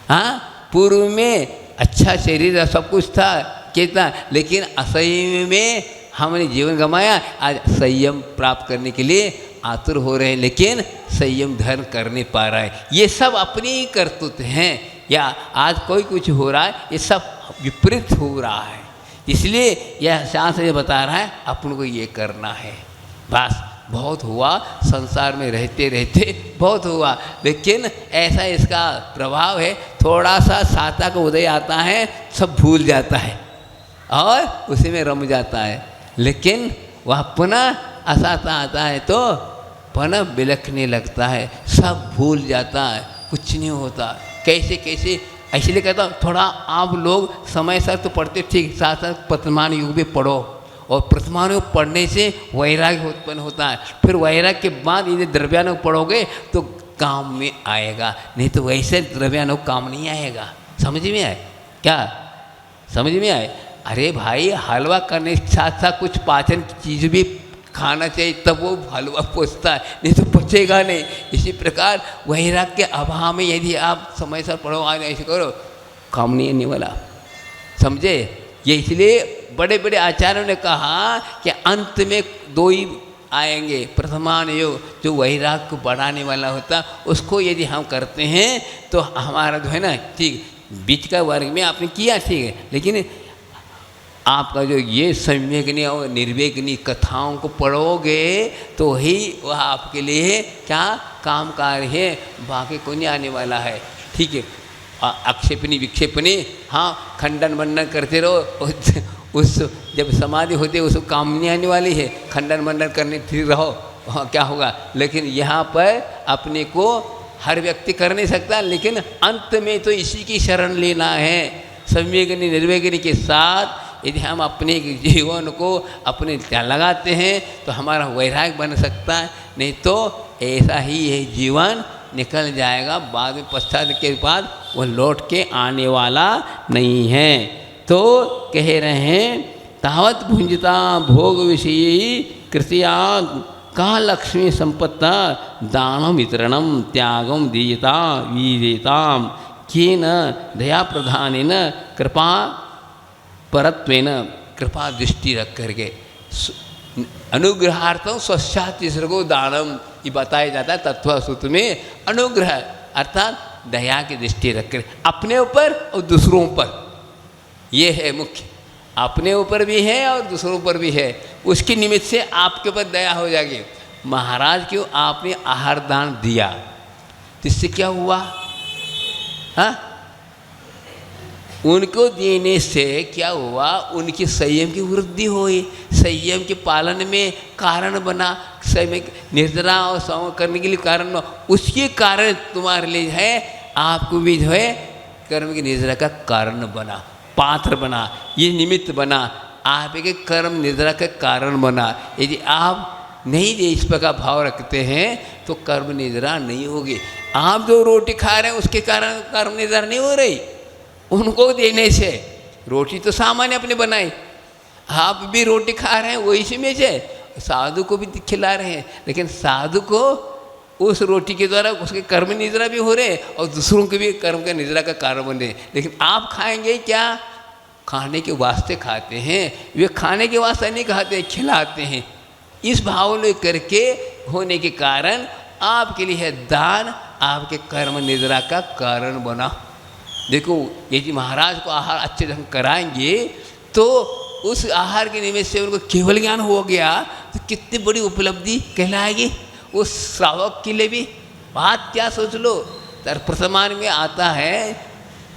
हाँ, पूर्व में अच्छा शरीर सब कुछ था कितना, लेकिन असंयम में हमने जीवन गंवाया। आज संयम प्राप्त करने के लिए आतुर हो रहे हैं, लेकिन संयम धन कर नहीं पा रहा है। ये सब अपनी ही करतूत हैं, या आज कोई कुछ हो रहा है, ये सब विपरीत हो रहा है। इसलिए यह शास्त्र ये बता रहा है अपन को ये करना है। बस बहुत हुआ, संसार में रहते रहते बहुत हुआ, लेकिन ऐसा इसका प्रभाव है, थोड़ा सा साता का उदय आता है सब भूल जाता है और उसी में रम जाता है। लेकिन वह पुनः असाता आता है तो पुनः बिलखने लगता है, सब भूल जाता है, कुछ नहीं होता। कैसे कैसे, इसलिए कहता हूँ थोड़ा आप लोग समय सर तो पढ़ते ठीक, साथ साथ वर्तमान युग भी पढ़ो, और वर्तमान युग पढ़ने से वैराग्य उत्पन्न होता है। फिर वैराग्य के बाद यदि द्रव्यानुग पढ़ोगे तो काम में आएगा, नहीं तो वैसे द्रव्यानुग काम नहीं आएगा। समझ में आए? क्या समझ में आए? अरे भाई, हलवा करने के साथ साथ कुछ पाचन की चीज़ भी खाना चाहिए, तब वो हलवा पचता है, नहीं तो पचेगा नहीं। इसी प्रकार वैराग्य के अभाव में यदि आप समय से पढ़ो, आज ऐसे करो, काम नहीं आने वाला। समझे? ये इसलिए बड़े बड़े आचार्यों ने कहा कि अंत में 2 ही आएंगे। प्रथमान योग जो वैराग्य को बढ़ाने वाला होता, उसको यदि हम करते हैं तो हमारा जो है ना, ठीक बीच का वर्ग में आपने किया ठीक है, लेकिन आपका जो ये संवेगनी और निर्वेगनी कथाओं को पढ़ोगे तो ही वह आपके लिए क्या काम कार्य है, बाकी को नहीं आने वाला है। ठीक है, आक्षेपणी विक्षेपणी, हाँ खंडन मंडन करते रहो, उस जब समाधि होती है उसको काम नहीं आने वाली है। खंडन मंडन करने ठीक रहो, हाँ क्या होगा। लेकिन यहाँ पर अपने को हर व्यक्ति कर नहीं सकता, लेकिन अंत में तो इसी की शरण लेना है। संवेगनी निर्वेगनी के साथ यदि हम अपने जीवन को अपने लगाते हैं तो हमारा वैराग्य बन सकता है, नहीं तो ऐसा ही है जीवन निकल जाएगा। बाद में पश्चात के बाद वह लौट के आने वाला नहीं है। तो कह रहे हैं तावत भुंजता भोग विषयी कृतिया का लक्ष्मी संपत्ता दानम वितरणम त्यागम दीयता वीरेताम केन दया प्रधानेन कृपा परत्वेन, कृपा दृष्टि रख करके अनुग्रहार्थम स्वच्छातिसर्गो दानम, ये बताया जाता है तत्व सूत्र में। अनुग्रह अर्थात दया की दृष्टि रखकर अपने ऊपर और दूसरों पर, ये है मुख्य। अपने ऊपर भी है और दूसरों पर भी है, उसके निमित्त से आपके ऊपर दया हो जाएगी। महाराज क्यों आपने आहार दान दिया, तो इससे क्या हुआ? हाँ, उनको देने से क्या हुआ? उनकी संयम की वृद्धि हुई, संयम के पालन में कारण बना, संयम निर्जरा और सम करने के लिए कारण बना। उसके कारण तुम्हारे लिए है, आपको भी जो है कर्म की निर्जरा का कारण बना, पात्र बना, ये निमित्त बना, आप एक कर्म निर्जरा का कारण बना। यदि आप नहीं इस प्रकार भाव रखते हैं तो कर्म निर्जरा नहीं होगी। आप जो रोटी खा रहे हैं उसके कारण कर्म निर्जरा नहीं हो रही, उनको देने से। रोटी तो सामान्य अपने बनाई, आप भी रोटी खा रहे हैं वही में से, साधु को भी खिला रहे हैं, लेकिन साधु को उस रोटी के द्वारा उसके कर्म निद्रा भी हो रहे और दूसरों के भी कर्म का निद्रा का कारण बन रहे। लेकिन आप खाएंगे क्या? खाने के वास्ते खाते हैं, वे खाने के वास्ते नहीं खाते, खिलाते हैं। इस भाव ले करके होने के कारण आपके लिए है दान, आपके कर्म निद्रा का कारण बना। देखो, यदि महाराज को आहार अच्छे ढंग कराएंगे तो उस आहार के निमित्त से उनको केवल ज्ञान हो गया तो कितनी बड़ी उपलब्धि कहलाएगी उस श्रावक के लिए भी। बात क्या सोच लो, प्रथमान में आता है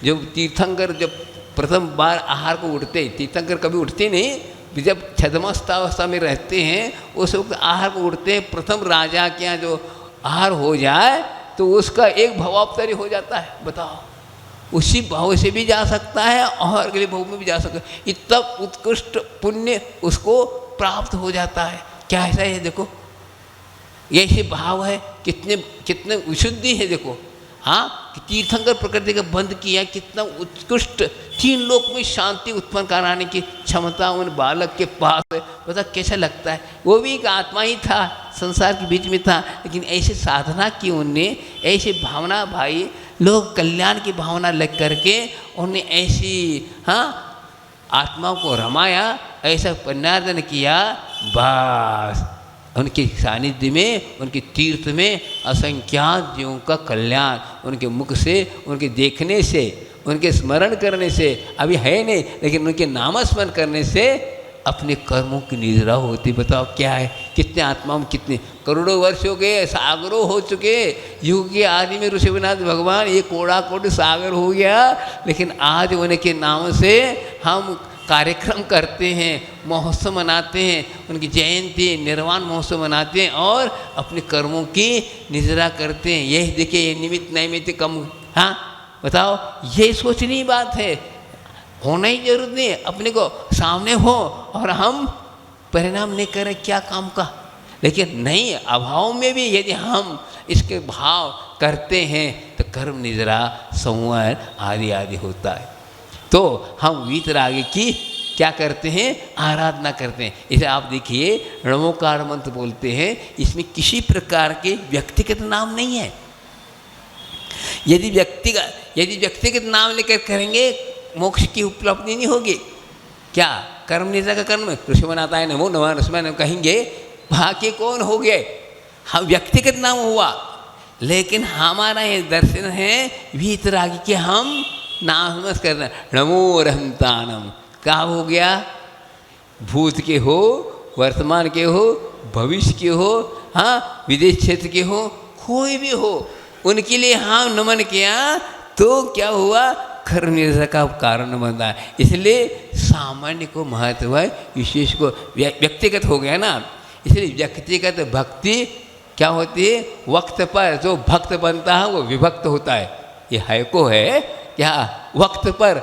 जब तीर्थंकर जब प्रथम बार आहार को उठते, तीर्थंकर कभी उठते नहीं, जब छद्मावस्था में रहते हैं उस वक्त आहार को उठते हैं। प्रथम राजा के यहाँ जो आहार हो जाए तो उसका एक भवावतरी हो जाता है। बताओ, उसी भाव से भी जा सकता है और अगले भाव में भी जा सकता है, इतना उत्कृष्ट पुण्य उसको प्राप्त हो जाता है। क्या ऐसा है? देखो, ऐसे भाव है, कितने कितने विशुद्धि है। देखो, हाँ, तीर्थंकर प्रकृति का बंध किया, कितना उत्कृष्ट, 3 लोक में शांति उत्पन्न कराने की क्षमता उन बालक के पास है। पता कैसा लगता है? वो भी एक आत्मा ही था, संसार के बीच में था, लेकिन ऐसे साधना की उनने, ऐसे भावना, भाई लोग कल्याण की भावना लग करके उन्हें ऐसी आत्माओं को रमाया, ऐसा पुण्यार्जन किया। बस उनके सानिध्य में, उनके तीर्थ में असंख्यात जीवों का कल्याण उनके मुख से, उनके देखने से, उनके स्मरण करने से, अभी है नहीं लेकिन उनके नामस्मरण करने से अपने कर्मों की निद्रा होती। बताओ क्या है? कितने आत्माओं, कितने करोड़ों वर्ष हो गए, सागरों हो चुके, युग के आदि में ऋषिनाथ भगवान ये कोड़ा कोट सागर हो गया, लेकिन आज उनके नाम से हम कार्यक्रम करते हैं, महोत्सव मनाते हैं, उनकी जयंती निर्वाण महोत्सव मनाते हैं और अपने कर्मों की निद्रा करते हैं। यही देखिए, ये निमित्त नैमित्त कम। हाँ बताओ, ये सोचनी बात है, होना ही जरूरत नहीं है, अपने को सामने हो और हम परिणाम नहीं करें क्या काम का। लेकिन नहीं, अभाव में भी यदि हम इसके भाव करते हैं तो कर्म निद्रा, संवर आदि आदि होता है। तो हम वीतरागी की क्या करते हैं? आराधना करते हैं। इसे आप देखिए, नमोकार मंत्र बोलते हैं, इसमें किसी प्रकार के व्यक्तिगत नाम नहीं है। यदि व्यक्तिगत नाम लेकर करेंगे मोक्ष की उपलब्धि नहीं होगी। क्या कर्म निद्रा का कर्म ऋषि बनाता है, नमो नमः ऋषि कहेंगे, भाग्य कौन हो गए? हम व्यक्तिगत नाम हुआ, लेकिन हमारा ये दर्शन है वीतरागी के हम नाम करना। नमो रहंतानम, क्या हो गया? भूत के हो, वर्तमान के हो, भविष्य के हो, हाँ विदेश क्षेत्र के हो, कोई भी हो, उनके लिए हम नमन किया तो क्या हुआ? कर्म निद्रा का कारण बनता है। इसलिए सामान्य को महत्व है, विशेष को व्यक्तिगत हो गया ना। इसलिए व्यक्तिगत भक्ति क्या होती है? वक्त पर जो भक्त बनता है वो विभक्त होता है। ये है को है क्या? वक्त पर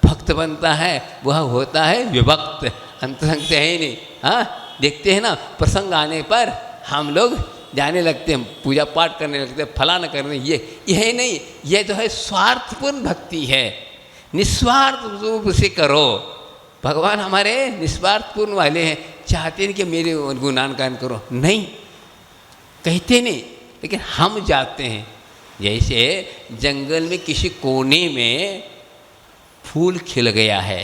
भक्त बनता है वह होता है विभक्त, अंतरंग से है नहीं। हाँ देखते हैं ना, प्रसंग आने पर हम लोग जाने लगते हैं, पूजा पाठ करने लगते हैं, फलाना करने, ये नहीं, ये जो है स्वार्थपूर्ण भक्ति है। निस्वार्थ रूप से करो। भगवान हमारे निस्वार्थपूर्ण वाले हैं, चाहते हैं कि मेरे गुणगान गान करो, नहीं कहते नहीं, लेकिन हम जाते हैं। जैसे जंगल में किसी कोने में फूल खिल गया है,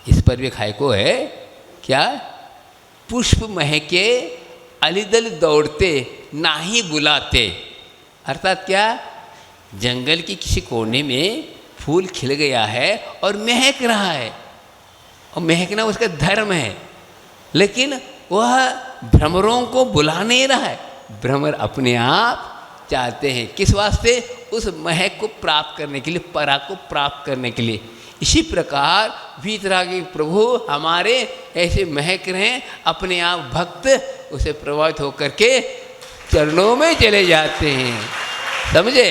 इस पर भी खाए को है क्या? पुष्प महके अलिदल दौड़ते, ना ही बुलाते। अर्थात क्या? जंगल की किसी कोने में फूल खिल गया है और महक रहा है, और महकना उसका धर्म है, लेकिन वह भ्रमरों को बुला नहीं रहा है। भ्रमर अपने आप चाहते हैं किस वास्ते? उस महक को प्राप्त करने के लिए, पराग को प्राप्त करने के लिए। इसी प्रकार वीतरागी प्रभु हमारे ऐसे महक रहे हैं, अपने आप भक्त उसे प्रभावित होकर के चरणों में चले जाते हैं। समझे?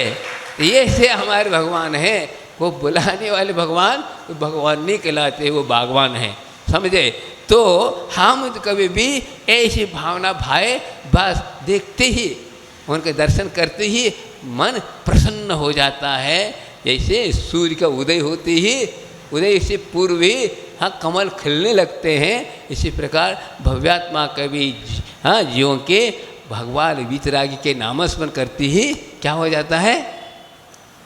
ये से हमारे भगवान हैं। वो बुलाने वाले भगवान वो भगवान नहीं कहलाते, वो भगवान हैं। समझे? तो हम कभी भी ऐसी भावना भाए, बस देखते ही उनके दर्शन करते ही मन प्रसन्न हो जाता है। जैसे सूर्य का उदय होते ही, उदय से पूर्व ही हाँ कमल खिलने लगते हैं, इसी प्रकार भव्यात्मा कवि हाँ जीवों के भगवान वीतरागी के नामस्मरण करते ही क्या हो जाता है?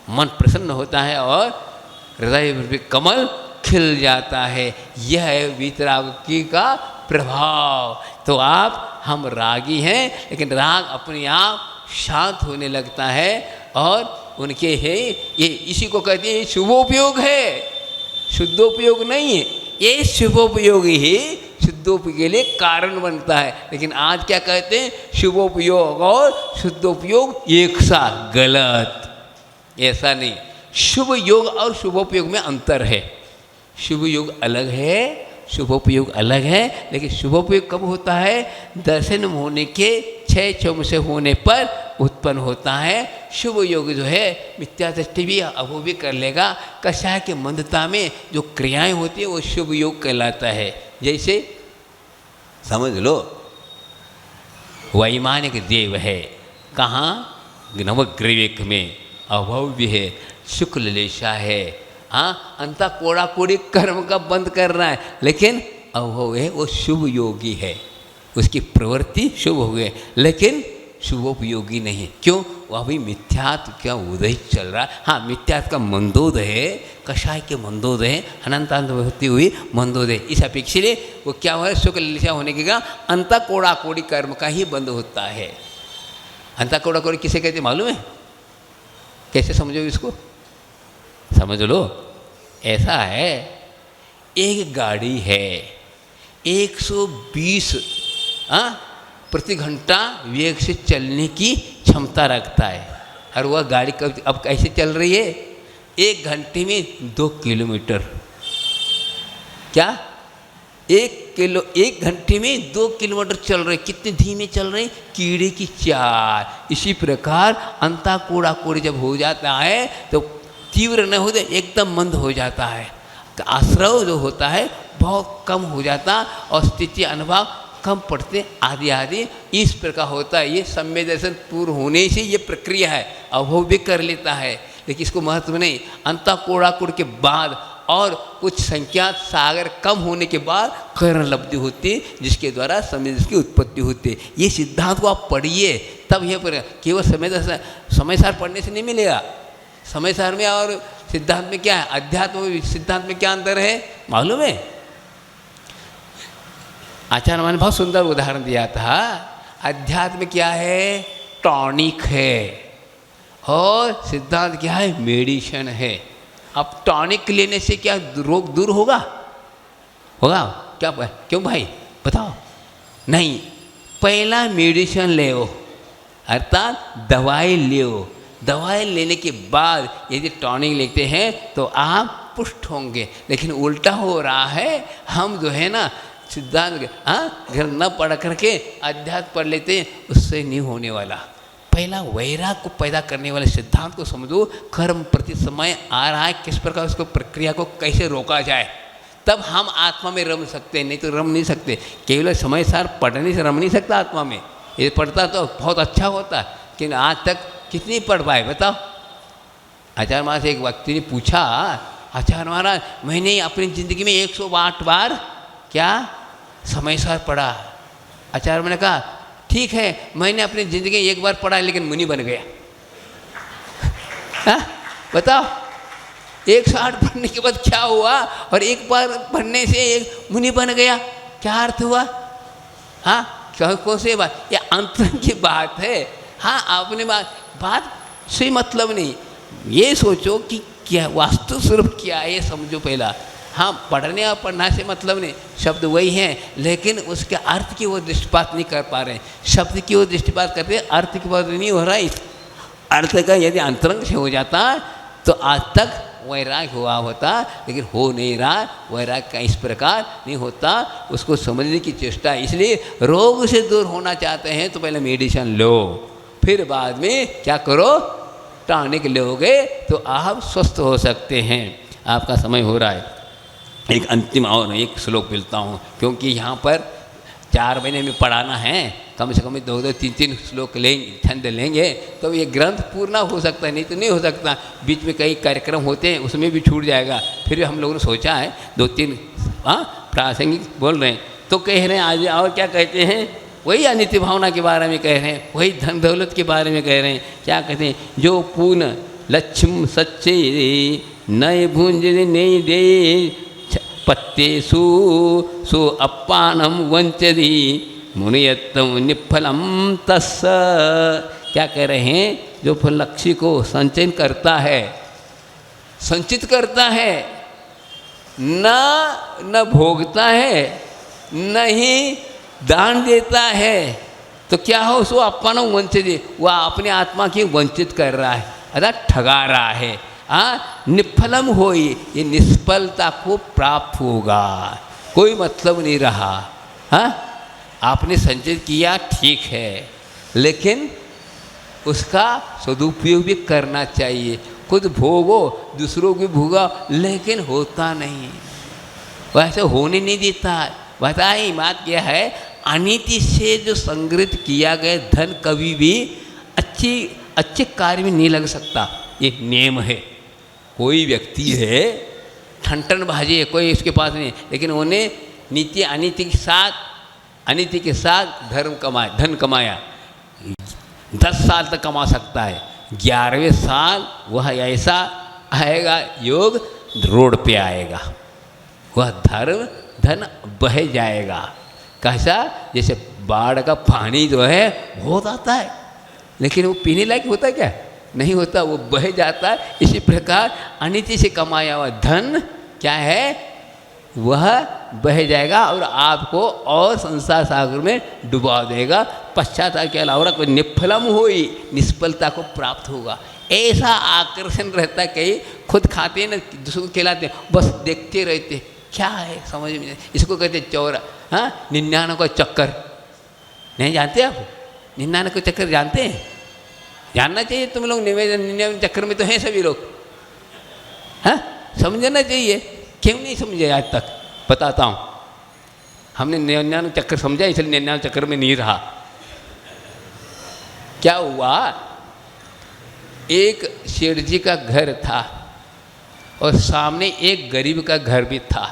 मन प्रसन्न होता है और हृदय में कमल खिल जाता है। यह है वीतरागी का प्रभाव। तो हम रागी हैं, लेकिन राग अपने आप शांत होने लगता है और उनके है ये, इसी को कहते हैं शुभोपयोग है, शुद्धोपयोग नहीं है। ये शुभोपयोग ही शुद्धोपयोग के लिए कारण बनता है। लेकिन आज क्या कहते हैं? शुभोपयोग और शुद्धोपयोग एक सा, गलत। ऐसा नहीं, शुभ योग और शुभोपयोग में अंतर है। शुभ योग अलग है, शुभोपयोग अलग है। लेकिन शुभोपयोग कब होता है? दर्शन होने के 6 चौम से होने पर उत्पन्न होता है। शुभ योग जो है मिथ्या दृष्टि भी अभो भी कर लेगा। कषाय के मंदता में जो क्रियाएं होती है वो शुभ योग कहलाता है। जैसे समझ लो वैमानिक देव है, कहाँ? नवग्रीविक में अभव्य है, शुक्ल लेशा है। हाँ, अंता कोड़ा कोड़ी कर्म का बंद कर रहा है, लेकिन अभव है, वो शुभ योगी है, उसकी प्रवृत्ति शुभ हो गई, लेकिन शुभोपयोगी नहीं। क्यों? वह भी मिथ्यात्व का उदय चल रहा है। हाँ, मिथ्यात्व का मंदोद है, कषाय के मंदोद है, अनंतांत होती हुई मंदोद है। इस अपेक्षा लिए वो क्या हो रहा है? शुक्ल लेशा होने के कारण अंता कोड़ा कोड़ी कर्म का ही बंद होता है। अंता कोड़ा कोड़ी किसे कहते मालूम है? कैसे समझो इसको? समझ लो, ऐसा है, एक गाड़ी है 120 प्रति घंटा वेग से चलने की क्षमता रखता है, और वह गाड़ी कब अब कैसे चल रही है? 1 घंटे में 2 किलोमीटर। क्या? 1 घंटे में 2 किलोमीटर चल रहे। कितने धीमे चल रहे? कीड़े की चाल। इसी प्रकार अंता कोड़ा कोड़ी जब हो जाता है तो तीव्र न हो जाए, एकदम मंद हो जाता है। तो आश्रव जो होता है बहुत कम हो जाता और स्थिति अनुभव कम पड़ते आदि आदि। इस प्रकार होता है। ये संवेदन पूर्ण होने से ये प्रक्रिया है। अभव भी कर लेता है, लेकिन इसको महत्व नहीं। अंता कोड़ा कोड़ के बाद और कुछ संख्यात सागर कम होने के बाद कर्ण लब्धि होती है, जिसके द्वारा संवेदन की उत्पत्ति होती है। ये सिद्धांत को आप पढ़िए, तब यह पर केवल समय सार पढ़ने से नहीं मिलेगा। समय सार में और सिद्धांत में क्या है? अध्यात्म में सिद्धांत में क्या अंतर है मालूम है? आचार्य ने बहुत सुंदर उदाहरण दिया था। अध्यात्म क्या है? टॉनिक है, और सिद्धांत क्या है? मेडिसिन है। अब टॉनिक लेने से क्या रोग दूर होगा? होगा क्या? क्यों भाई बताओ? नहीं, पहला मेडिसिन ले, अर्थात दवाई ले। दवाई लेने के बाद यदि टॉनिक लेते हैं तो आप पुष्ट होंगे। लेकिन उल्टा हो रहा है। हम जो है ना सिद्धांत घर न पढ़ करके अध्यात्म पढ़ लेते हैं, उससे नहीं होने वाला। पहला वैराग को पैदा करने वाले सिद्धांत को समझो। कर्म प्रति समय आ रहा है, किस प्रकार उसको प्रक्रिया को कैसे रोका जाए, तब हम आत्मा में रम सकते हैं। नहीं तो रम नहीं सकते। केवल समय सार पढ़ने से रम नहीं सकता आत्मा में। ये पढ़ता तो बहुत अच्छा होता, लेकिन आज तक कितनी पढ़ पाए बताओ? आचार्य महाराज से एक व्यक्ति ने पूछा, आचार्य महाराज मैंने अपनी ज़िंदगी में 108 बार क्या समय सार पढ़ा। आचार्य मैंने कहा ठीक है, मैंने अपनी ज़िंदगी में 1 बार पढ़ा, लेकिन मुनि बन गया। बताओ 108 पढ़ने के बाद क्या हुआ, और 1 बार पढ़ने से एक मुनि बन गया, क्या अर्थ हुआ? कौन सी बात? ये अंतर की बात है। हाँ, आपने बात से मतलब नहीं। ये सोचो कि क्या वास्तु स्वरूप क्या है, ये समझो पहला। हाँ, पढ़ने और पढ़ना से मतलब नहीं, शब्द वही हैं, लेकिन उसके अर्थ की वो दृष्टिपात नहीं कर पा रहे। शब्द की वो दृष्टिपात करते, अर्थ की बात नहीं हो रहा है। अर्थ का यदि अंतरंग से हो जाता तो आज तक वैराग हुआ होता, लेकिन हो नहीं रहा। वैराग का इस प्रकार नहीं होता, उसको समझने की चेष्टा। इसलिए रोग से दूर होना चाहते हैं तो पहले मेडिसिन लो, फिर बाद में क्या करो, टॉनिक लोगे तो आप स्वस्थ हो सकते हैं। आपका समय हो रहा है। एक अंतिम और एक श्लोक मिलता हूँ, क्योंकि यहाँ पर 4 महीने में पढ़ाना है, कम से कम 2-2, 3-3 श्लोक लेंगे, छंद लेंगे तो ये ग्रंथ पूर्ण हो सकता है, नहीं तो नहीं हो सकता। बीच में कई कार्यक्रम होते हैं, उसमें भी छूट जाएगा। फिर भी हम लोगों ने सोचा है 2-3 प्रासंगिक बोल रहे हैं, तो कह रहे हैं आज। और क्या कहते हैं, वही अनित्य भावना के बारे में कह रहे हैं, वही धन दौलत के बारे में कह रहे हैं। क्या कहते हैं, जो पूर्ण लक्ष्म सच्चे नए भूंज नहीं दे पत्ते सु अपानम वंचदी मुनियत्तम निफलम तस्स। क्या कह रहे हैं, जो फलक्षी को संचयन करता है, संचित करता है, न भोगता है, न ही दान देता है, तो क्या हो, सो अपानम वंचदी, वह अपने आत्मा की वंचित कर रहा है, अर्थात ठगा रहा है। निफलम होई, ये निष्फलता को प्राप्त होगा, कोई मतलब नहीं रहा। आपने संचित किया ठीक है, लेकिन उसका सदुपयोग भी करना चाहिए। खुद भोगो, दूसरों को भोगा, लेकिन होता नहीं, वैसे होने नहीं देता। बताइए बात क्या है, अनीति से जो संग्रहित किया गया धन कभी भी अच्छे कार्य में नहीं लग सकता, ये नियम है। कोई व्यक्ति है ठन भाजी है, कोई उसके पास नहीं, लेकिन उन्हें नीति अनीति के साथ धन कमाया, 10 साल तक कमा सकता है। 11वें साल वह ऐसा आएगा योग, रोड पे आएगा, वह धन बह जाएगा। कैसा, जैसे बाढ़ का पानी जो है बहुत आता है, लेकिन वो पीने लायक होता है क्या, नहीं होता, वो बह जाता है। इसी प्रकार अनिति से कमाया हुआ धन क्या है, वह बह जाएगा और आपको और संसार सागर में डुबा देगा। पश्चाताप के अलावा कोई निफलम हुई, निष्फलता को प्राप्त होगा। ऐसा आकर्षण रहता है, कहीं खुद खाते हैं ना, दूसरों को खिलाते हैं, बस देखते रहते, क्या है समझ में नहीं। इसको कहते चौरा, 99 का चक्कर, नहीं जानते आप? 99 का चक्कर जानते हैं? जानना चाहिए तुम लोग, 99 चक्कर में तो हैं सभी लोग। समझना चाहिए, क्यों नहीं समझे आज तक, बताता हूँ। हमने 99 चक्कर समझा, इसलिए 99 चक्कर में नहीं रहा। क्या हुआ, एक सेठ जी का घर था और सामने एक गरीब का घर भी था,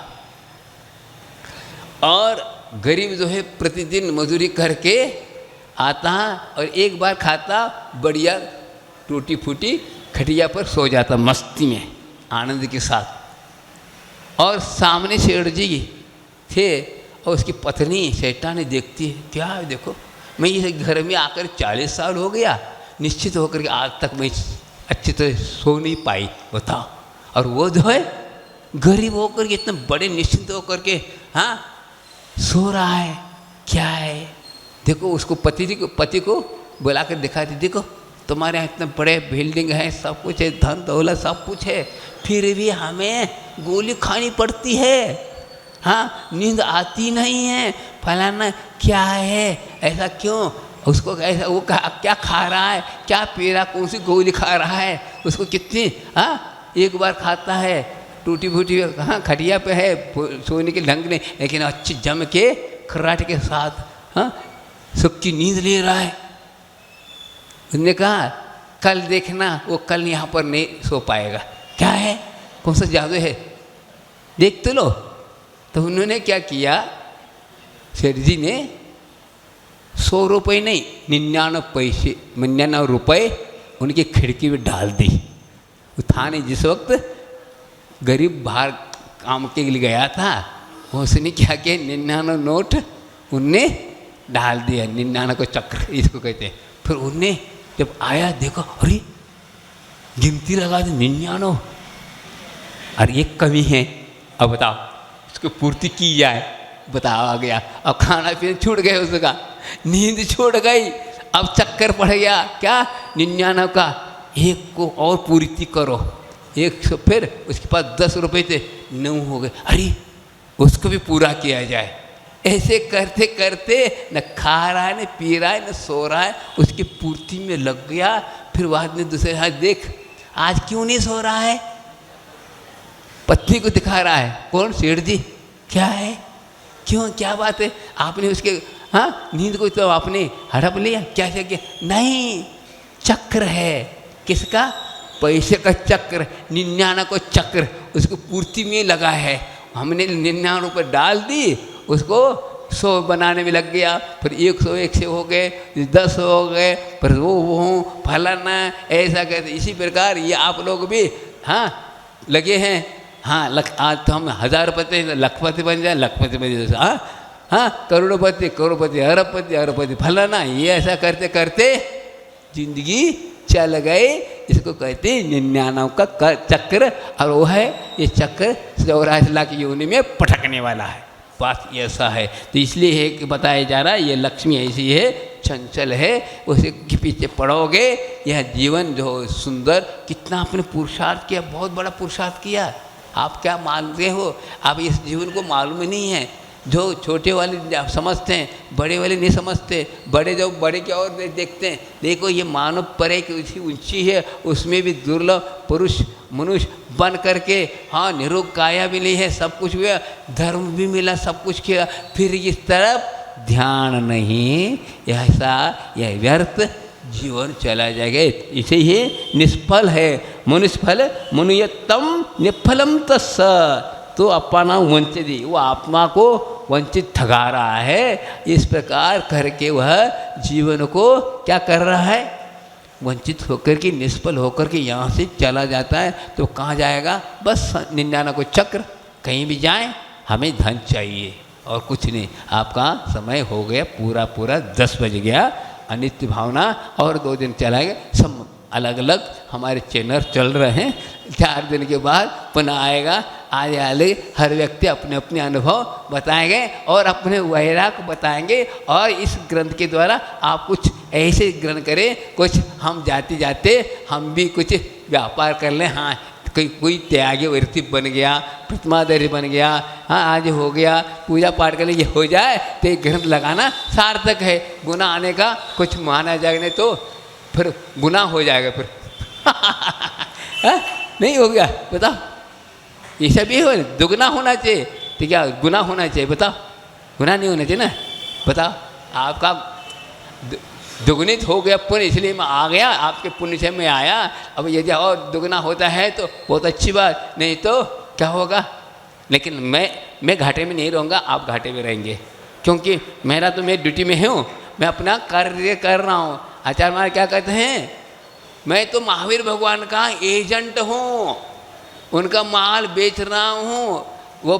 और गरीब जो है प्रतिदिन मजदूरी करके आता और एक बार खाता, बढ़िया टूटी फूटी खटिया पर सो जाता मस्ती में, आनंद के साथ। और सामने सेठ जी थे और उसकी पत्नी शैतानी देखती है, क्या है देखो, मैं इस घर में आकर 40 साल हो गया, निश्चित होकर के आज तक मैं अच्छी तरह सो नहीं पाई, बताओ। और वो जो है गरीब होकर के इतने बड़े निश्चिंत होकर के सो रहा है, क्या है देखो। उसको पति को बुला कर दिखाती, देखो तुम्हारे यहाँ इतने बड़े बिल्डिंग है, सब कुछ है, धन दौलत सब कुछ है, फिर भी हमें गोली खानी पड़ती है, नींद आती नहीं है, फलाना क्या है, ऐसा क्यों, उसको ऐसा, वो क्या खा रहा है, क्या पी रहा, कौन सी गोली खा रहा है, उसको कितनी एक बार खाता है, टूटी फूटी खटिया पे है, सोने के ढंग नहीं, लेकिन अच्छी जम के खर्राटे के साथ सुख की नींद ले रहा है। उसने कहा कल देखना, वो कल यहाँ पर नहीं सो पाएगा। क्या है, कौन सा जादू है, देख तो लो। तो उन्होंने क्या किया, सेठ जी ने 100 रुपये नहीं, 99 रुपये उनकी खिड़की में डाल दी। वो था नहीं, जिस वक्त गरीब बाहर काम के लिए गया था, उसने क्या किया, 99 नोट उनने डाल दिया, 99 को चक्र इसको कहते हैं। फिर उनने जब आया, देखो अरे गिनती लगा दे 99 और एक कमी है, अब बताओ उसको पूर्ति की जाए, बताओ आ गया। अब खाना पीना छूट गया उसका, नींद छूट गई, अब चक्कर पड़ गया क्या 99 का, एक को और पूर्ति करो, 100, फिर उसके पास 10 रुपये थे 9 हो गए, अरे उसको भी पूरा किया जाए। ऐसे करते करते न खा रहा है न पी रहा है न सो रहा है, उसकी पूर्ति में लग गया। फिर बाद में दूसरे हाथ देख आज क्यों नहीं सो रहा है, पत्नी को दिखा रहा है, कौन सेठ जी क्या है, क्यों क्या बात है, आपने उसके हाँ नींद को तो आपने हड़प लिया, क्या किया, नहीं चक्र है, किसका, पैसे का चक्र, 99 को चक्र उसको पूर्ति में लगा है। हमने 99 रुपये डाल दी, उसको 100 बनाने में लग गया, फिर 100 1 से हो गए, 10 हो गए, फिर वो फलाना ऐसा कहते। इसी प्रकार ये आप लोग भी हाँ लगे हैं, हाँ आज तो हम 1000 रुपये लखपति बन जाए, लखपति बन जाए, हाँ हाँ करोड़पति करोड़पति अरबपति अरबपति फलाना, ये ऐसा करते करते जिंदगी चल गए। इसको कहते हैं 99 का चक्र, और वो है ये चक्र 84 लाख योनि में पटकने वाला है। बात ऐसा है, तो इसलिए है कि बताया जा रहा है ये लक्ष्मी ऐसी है, चंचल है, उसे के पीछे पड़ोगे यह जीवन जो सुंदर, कितना आपने पुरुषार्थ किया, बहुत बड़ा पुरुषार्थ किया। आप क्या मानते हो, आप इस जीवन को मालूम ही नहीं है। जो छोटे वाले समझते हैं, बड़े वाले नहीं समझते, बड़े जो बड़े की ओर देखते हैं, देखो ये मानव परे की ऊंची है, उसमें भी दुर्लभ पुरुष मनुष्य बन करके, हाँ निरोग काया भी नहीं है, सब कुछ हुआ, धर्म भी मिला, सब कुछ किया, फिर इस तरफ ध्यान नहीं, ऐसा यह व्यर्थ जीवन चला जाएगा। इसे ही निष्फल है, मनुष्यफल मनुयतम निफलम तस्, तो अपना वंचित, वो आत्मा को वंचित ठगा रहा है। इस प्रकार करके वह जीवन को क्या कर रहा है, वंचित होकर के निष्फल होकर के यहाँ से चला जाता है। तो कहाँ जाएगा, बस 99 को चक्र, कहीं भी जाएं हमें धन चाहिए और कुछ नहीं। आपका समय हो गया पूरा पूरा 10 बज गया, अनित्य भावना और 2 दिन चला गया। सब अलग अलग हमारे चैनल चल रहे हैं, 4 दिन के बाद पुनः आएगा। आने वाले हर व्यक्ति अपने अपने अनुभव बताएंगे और अपने वैराग बताएंगे, और इस ग्रंथ के द्वारा आप कुछ ऐसे ग्रहण करें, कुछ हम जाते जाते हम भी कुछ व्यापार कर लें। हाँ कोई त्यागी वृत्ति बन गया, प्रतिमाधारी बन गया, हाँ आज हो गया, पूजा पाठ के लिए ये हो जाए तो एक ग्रंथ लगाना सार्थक है। गुनाह आने का कुछ माना जाएगा, नहीं तो फिर गुनाह हो जाएगा फिर नहीं हो गया, बताओ ये सब ही हो, दुगना होना चाहिए तो क्या गुनाह होना चाहिए, बताओ गुनाह नहीं होना चाहिए ना, बताओ आपका दुगुनित हो गया पुण्य, इसलिए मैं आ गया, आपके पुण्य से मैं आया। अब यदि और दुगना होता है तो बहुत अच्छी बात, नहीं तो क्या होगा। लेकिन मैं घाटे में नहीं रहूँगा, आप घाटे में रहेंगे, क्योंकि मेरा तो मैं ड्यूटी में हूँ, मैं अपना कार्य कर रहा हूँ। आचार्य महाराज क्या कहते हैं, मैं तो महावीर भगवान का एजेंट हूँ, उनका माल बेच रहा हूँ, वो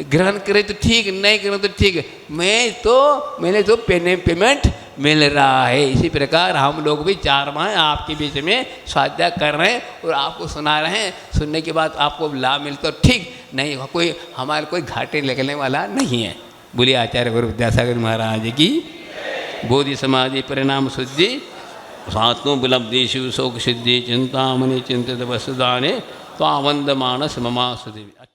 ग्रहण करे तो ठीक, नहीं करे तो ठीक, मैंने तो पेमेंट मिल रहा है। इसी प्रकार हम लोग भी 4 माह आपके बीच में स्वाध्याय कर रहे हैं और आपको सुना रहे हैं। सुनने के बाद आपको लाभ मिलता तो ठीक, नहीं कोई हमारे कोई घाटे लगने वाला नहीं है। बोलिए आचार्य गुरु विद्यासागर महाराज की। बोधि समाधि परिणाम शुद्धि स्वात्मोपलब्धिषु शोक सिद्धि चिंतामणि चिंतित वसुदाने त्वावंदमानस ममासुदेवी।